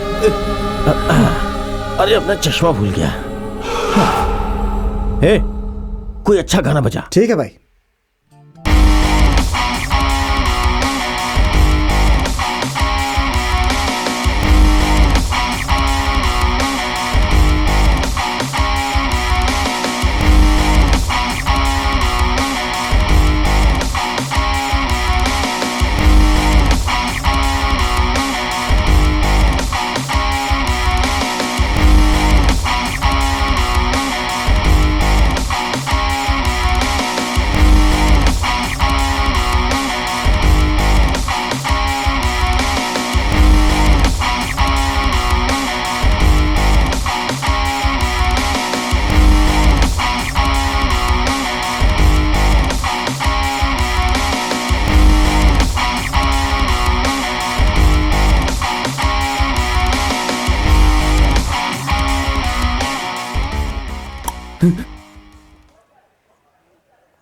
अरे अपना चश्मा भूल गया। हे, कोई अच्छा गाना बजा। ठीक है भाई।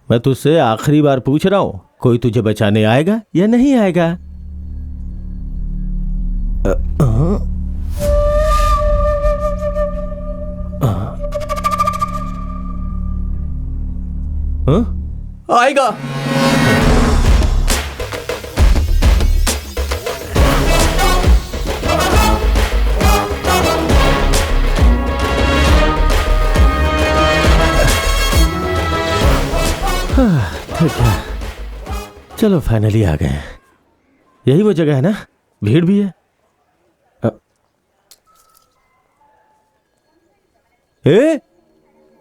मैं तुझसे आखिरी बार पूछ रहा हूं, कोई तुझे बचाने आएगा या नहीं आएगा? आएगा। ठीक है, चलो फाइनली आ गए। यही वो जगह है ना? भीड़ भी है।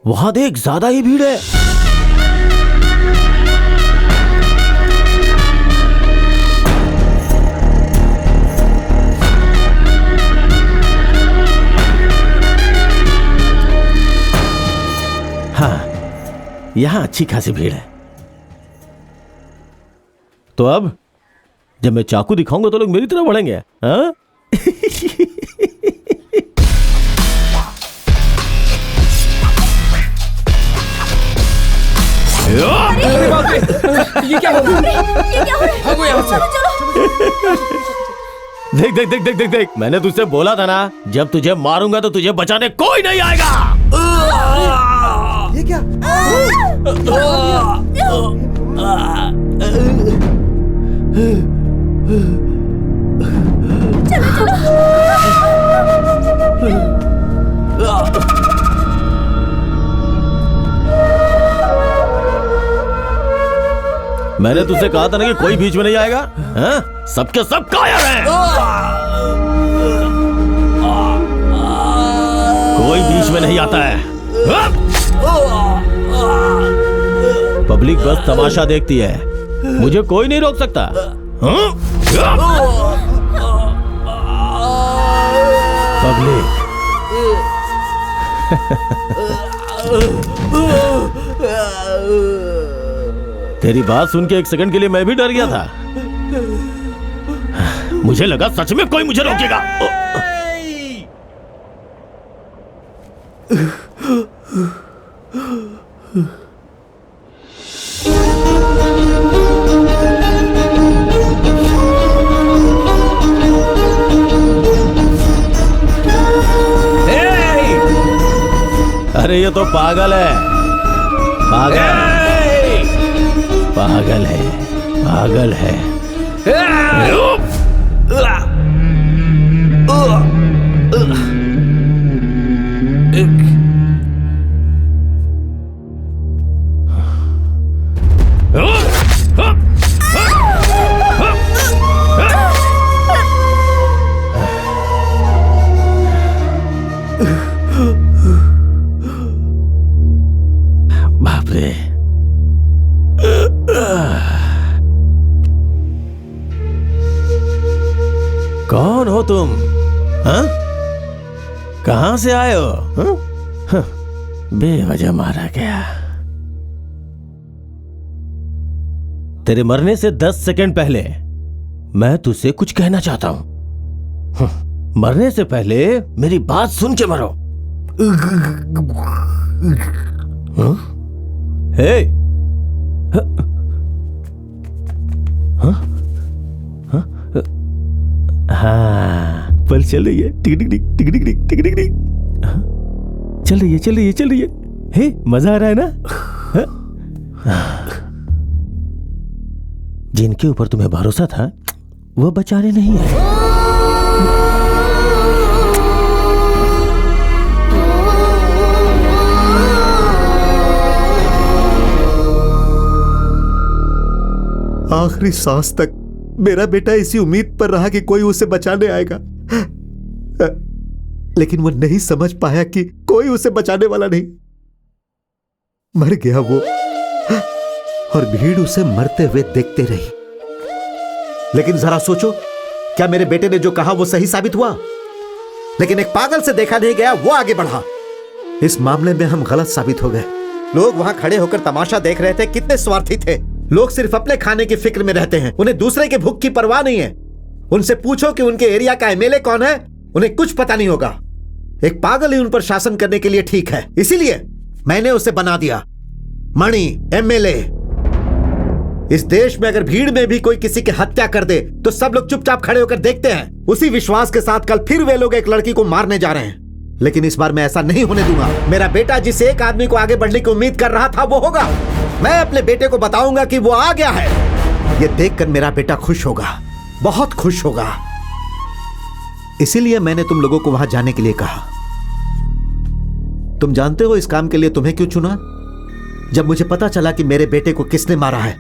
वहां देख, ज्यादा ही भीड़ है। हाँ, यहां अच्छी खासी भीड़ है। तो अब जब मैं चाकू दिखाऊंगा तो लोग मेरी तरफ बढ़ेंगे। हाँ? ये क्या हो रहा है? भागो यहाँ से। देख देख देख देख देख देख, मैंने तुझसे बोला था ना, जब तुझे मारूंगा तो तुझे बचाने कोई नहीं आएगा। ये क्या? मैंने तुझसे कहा था ना कि कोई बीच में नहीं आएगा। हाँ? सबके सब कायर हैं। कोई बीच में नहीं आता है। पब्लिक बस तमाशा देखती है, मुझे कोई नहीं रोक सकता। पब्लिक तेरी बात सुन के एक सेकंड के लिए मैं भी डर गया था। मुझे लगा सच में कोई मुझे रोकेगा। अरे ये तो पागल है, पागल है, पागल है। हो तुम? हाँ? कहां से आए हो? हाँ? हाँ, बेवजह मारा गया। तेरे मरने से 10 सेकंड पहले मैं तुझसे कुछ कहना चाहता हूं। मरने से पहले मेरी बात सुन के मरो। हाँ? हे, हाँ? हाँ? हाँ, पल चल रही है। टिक टिक टिक टिक टिक टिक टिक टिक टिक। चल रही है, चल रही है, चल रही है। हे, मजा आ रहा है ना? हाँ? जिनके ऊपर तुम्हें भरोसा था वो बेचारे नहीं है। आखिरी सांस तक मेरा बेटा इसी उम्मीद पर रहा कि कोई उसे बचाने आएगा, लेकिन वो नहीं समझ पाया कि कोई उसे बचाने वाला नहीं। मर गया वो, और भीड़ उसे मरते हुए देखते रही। लेकिन जरा सोचो, क्या मेरे बेटे ने जो कहा वो सही साबित हुआ? लेकिन एक पागल से देखा नहीं गया, वो आगे बढ़ा। इस मामले में हम गलत साबित हो गए। लोग वहां खड़े होकर तमाशा देख रहे थे। कितने स्वार्थी थे लोग, सिर्फ अपने खाने की फिक्र में रहते हैं। उन्हें दूसरे के भूख की परवाह नहीं है। उनसे पूछो कि उनके एरिया का एमएलए कौन है, उन्हें कुछ पता नहीं होगा। एक पागल ही उन पर शासन करने के लिए ठीक है, इसीलिए मैंने उसे बना दिया मणि एमएलए। इस देश में अगर भीड़ में भी कोई किसी की हत्या कर दे तो सब लोग चुपचाप खड़े होकर देखते हैं। उसी विश्वास के साथ कल फिर वे लोग एक लड़की को मारने जा रहे हैं। लेकिन इस बार मैं ऐसा नहीं होने दूंगा। मेरा बेटा जिस एक आदमी को आगे बढ़ने की उम्मीद कर रहा था वो होगा। मैं अपने बेटे को बताऊंगा कि वो आ गया है। ये देखकर मेरा बेटा खुश होगा, बहुत खुश होगा। इसीलिए मैंने तुम लोगों को वहां जाने के लिए कहा। तुम जानते हो इस काम के लिए तुम्हें क्यों चुना? जब मुझे पता चला कि मेरे बेटे को किसने मारा है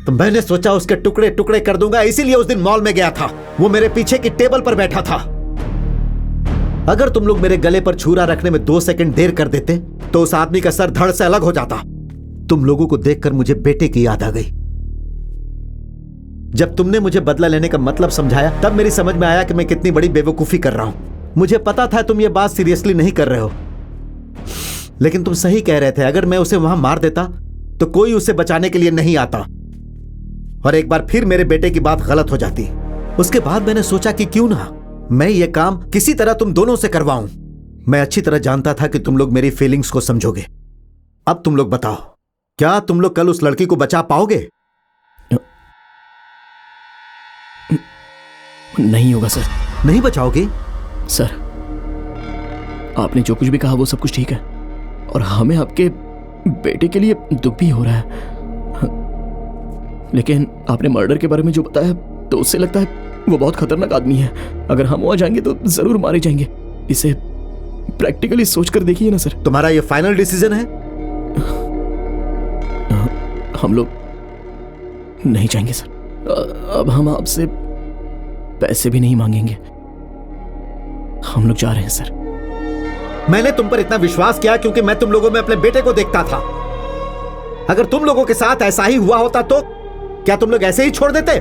तो मैंने सोचा उसके टुकड़े टुकड़े कर दूंगा। इसीलिए उस दिन मॉल में गया था। वो मेरे पीछे की टेबल पर बैठा था। अगर तुम लोग मेरे गले पर छुरा रखने में 2 सेकंड देर कर देते तो उस आदमी का सर धड़ से अलग हो जाता। तुम लोगों को देखकर मुझे बेटे की याद आ गई। जब तुमने मुझे बदला लेने का मतलब समझाया तब मेरी समझ में आया कि मैं कितनी बड़ी बेवकूफी कर रहा हूं। मुझे पता था तुम ये बात सीरियसली नहीं कर रहे हो, लेकिन तुम सही कह रहे थे। अगर मैं उसे वहां मार देता तो कोई उसे बचाने के लिए नहीं आता और एक बार फिर मेरे बेटे की बात गलत हो जाती। उसके बाद मैंने सोचा कि क्यों ना मैं ये काम किसी तरह तुम दोनों से करवाऊं। मैं अच्छी तरह जानता था कि तुम लोग मेरी फीलिंग्स को समझोगे। अब तुम लोग बताओ, क्या तुम लोग कल उस लड़की को बचा पाओगे? नहीं होगा सर। नहीं बचाओगे? सर, आपने जो कुछ भी कहा वो सब कुछ ठीक है और हमें आपके बेटे के लिए दुख भी हो रहा है, लेकिन आपने मर्डर के बारे में जो बताया तो उससे लगता है वो बहुत खतरनाक आदमी है। अगर हम वहां जाएंगे तो जरूर मारे जाएंगे। इसे प्रैक्टिकली सोचकर देखिए ना सर। तुम्हारा ये फाइनल डिसीजन है? हम लोग नहीं जाएंगे सर। अब हम आपसे पैसे भी नहीं मांगेंगे। हम लोग जा रहे हैं सर। मैंने तुम पर इतना विश्वास किया क्योंकि मैं तुम लोगों में अपने बेटे को देखता था। अगर तुम लोगों के साथ ऐसा ही हुआ होता तो क्या तुम लोग ऐसे ही छोड़ देते?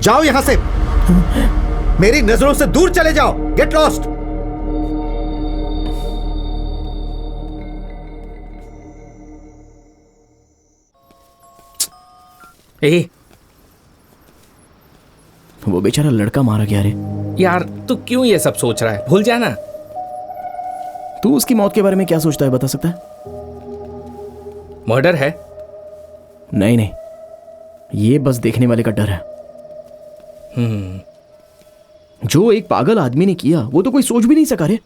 जाओ यहां से, मेरी नजरों से दूर चले जाओ। Get lost. वो बेचारा लड़का मारा गया रे। यार तू क्यों ये सब सोच रहा है? भूल जाना। तू उसकी मौत के बारे में क्या सोचता है, बता सकता है? मर्डर है? नहीं नहीं, ये बस देखने वाले का डर है। जो एक पागल आदमी ने किया वो तो कोई सोच भी नहीं सका रे।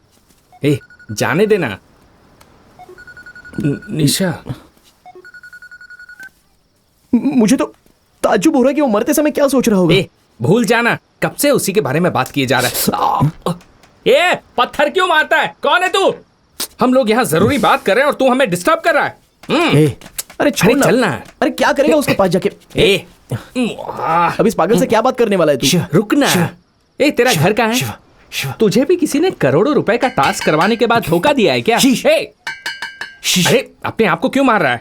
जाने देना। निशा, मुझे तो ताज्जुब हो रहा है कि वो मरते समय क्या सोच रहा होगा। भूल जाना, कब से उसी के बारे में बात किए जा रहा है। पत्थर क्यों मारता है? कौन है तू? हम लोग यहाँ जरूरी बात कर रहे हैं और तू हमें डिस्टर्ब कर रहा है। अरे छोड़ चलना। अरे क्या करेगा उसके पास जाके? अब इस पागल से क्या बात करने वाला है तू? रुकना। तेरा घर कहाँ है? तुझे भी किसी ने करोड़ों रुपए का टास्क करवाने के बाद धोखा दिया है क्या? अरे अपने आप को क्यों मार रहा है?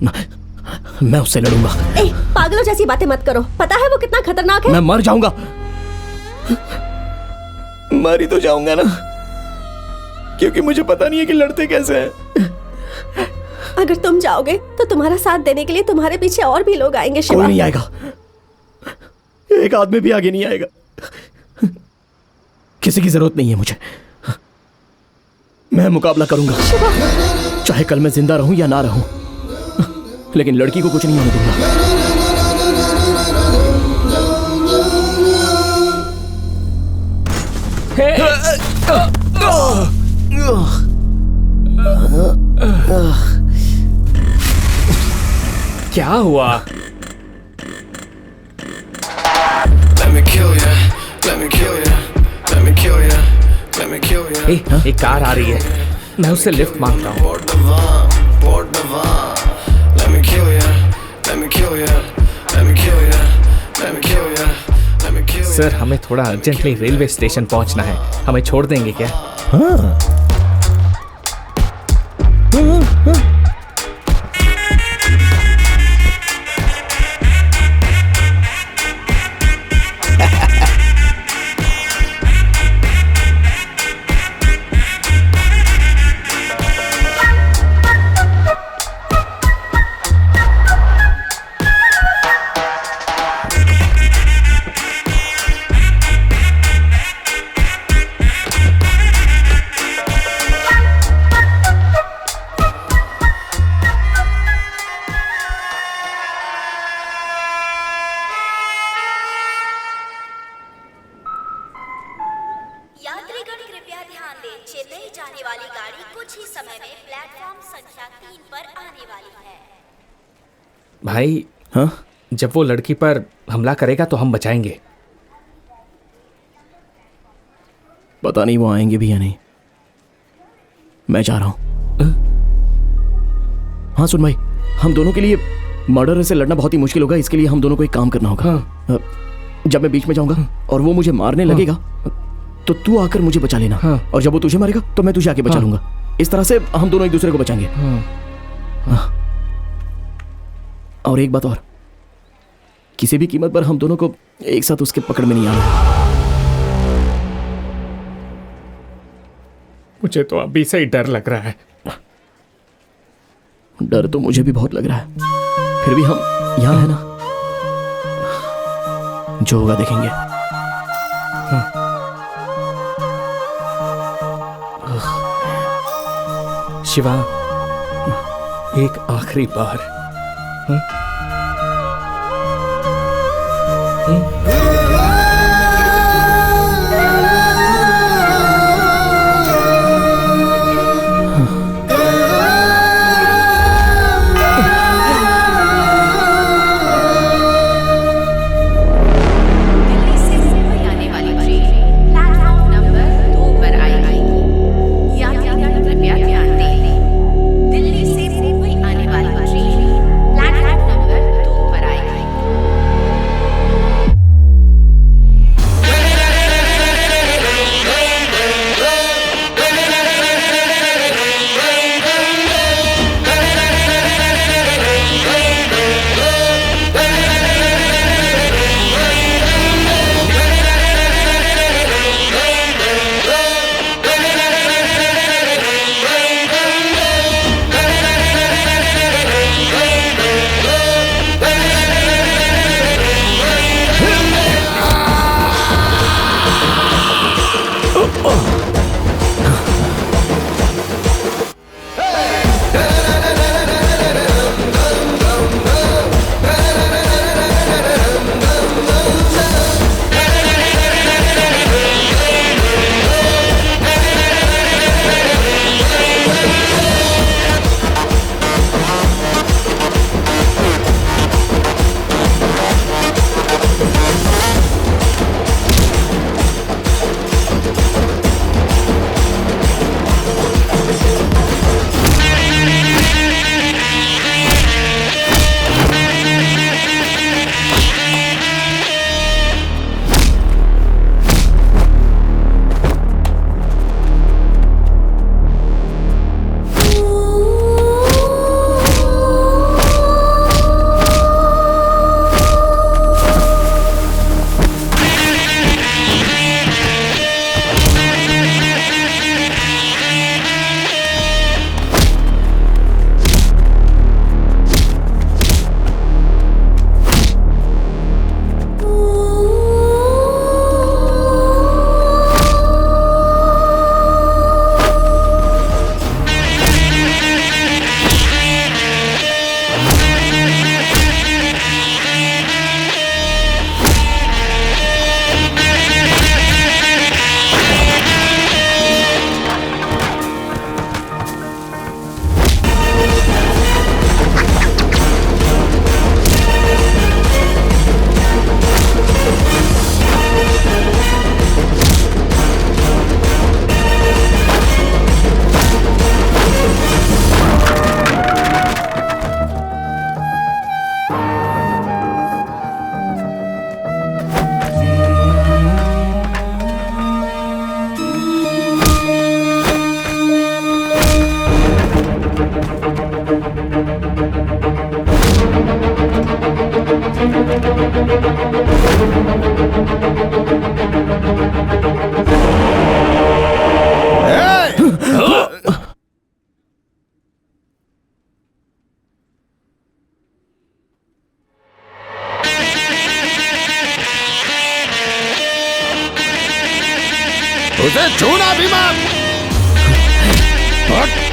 मैं उससे लड़ूंगा। ए, पागलों जैसी बातें मत करो। पता है वो कितना खतरनाक है? मैं मर जाऊंगा। मर ही तो जाऊंगा ना, क्योंकि मुझे पता नहीं है कि लड़ते कैसे हैं। अगर तुम जाओगे तो तुम्हारा साथ देने के लिए तुम्हारे पीछे और भी लोग आएंगे शिवा। कोई नहीं आएगा, एक आदमी भी आगे नहीं आएगा। किसी की जरूरत नहीं है मुझे। मैं मुकाबला करूंगा, चाहे कल मैं जिंदा रहूं या ना रहूं, लेकिन लड़की को कुछ नहीं होने दूंगा। क्या हुआ? एक कार आ रही है, मैं उससे लिफ्ट मांगता हूँ। सर, हमें थोड़ा अर्जेंटली रेलवे स्टेशन पहुंचना है, हमें छोड़ देंगे क्या? हाँ। भाई, हाँ? जब वो लड़की पर हमला करेगा तो हम बचाएंगे। पता नहीं वो आएंगे भी या नहीं। मैं जा रहा हूं। हाँ सुन भाई, हम दोनों के लिए मर्डर से लड़ना बहुत ही मुश्किल होगा, इसके लिए हम दोनों को एक काम करना होगा। हाँ। जब मैं बीच में जाऊंगा और वो मुझे मारने लगेगा तो तू आकर मुझे बचा लेना। हाँ। और जब वो तुझे मारेगा तो मैं तुझे आके बचा लूंगा। इस तरह से हम दोनों एक दूसरे को बचाएंगे। हाँ। और एक बात और, किसी भी कीमत पर हम दोनों को एक साथ उसके पकड़ में नहीं आना। मुझे तो अभी से ही डर लग रहा है। डर तो मुझे भी बहुत लग रहा है, फिर भी हम यहाँ है ना, जो होगा देखेंगे। शिवा, एक आखिरी बार। दिल्ली से मुंबई आने वाली ट्रेन प्लेटफॉर्म उसे छूना भी मत। हट।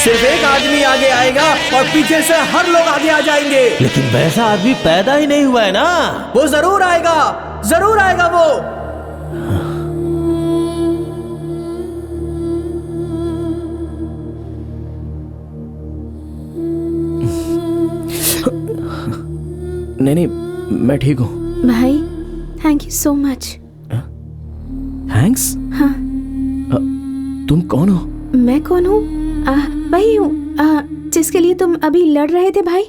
सिर्फ एक आदमी आगे आएगा और पीछे से हर लोग आगे आ जाएंगे। लेकिन वैसा आदमी पैदा ही नहीं हुआ है ना। वो जरूर आएगा वो। नहीं, मैं ठीक हूँ। भाई thank you so much. Thanks? हाँ। तुम कौन हो? मैं कौन हूँ? वही हूँ जिसके लिए तुम अभी लड़ रहे थे भाई।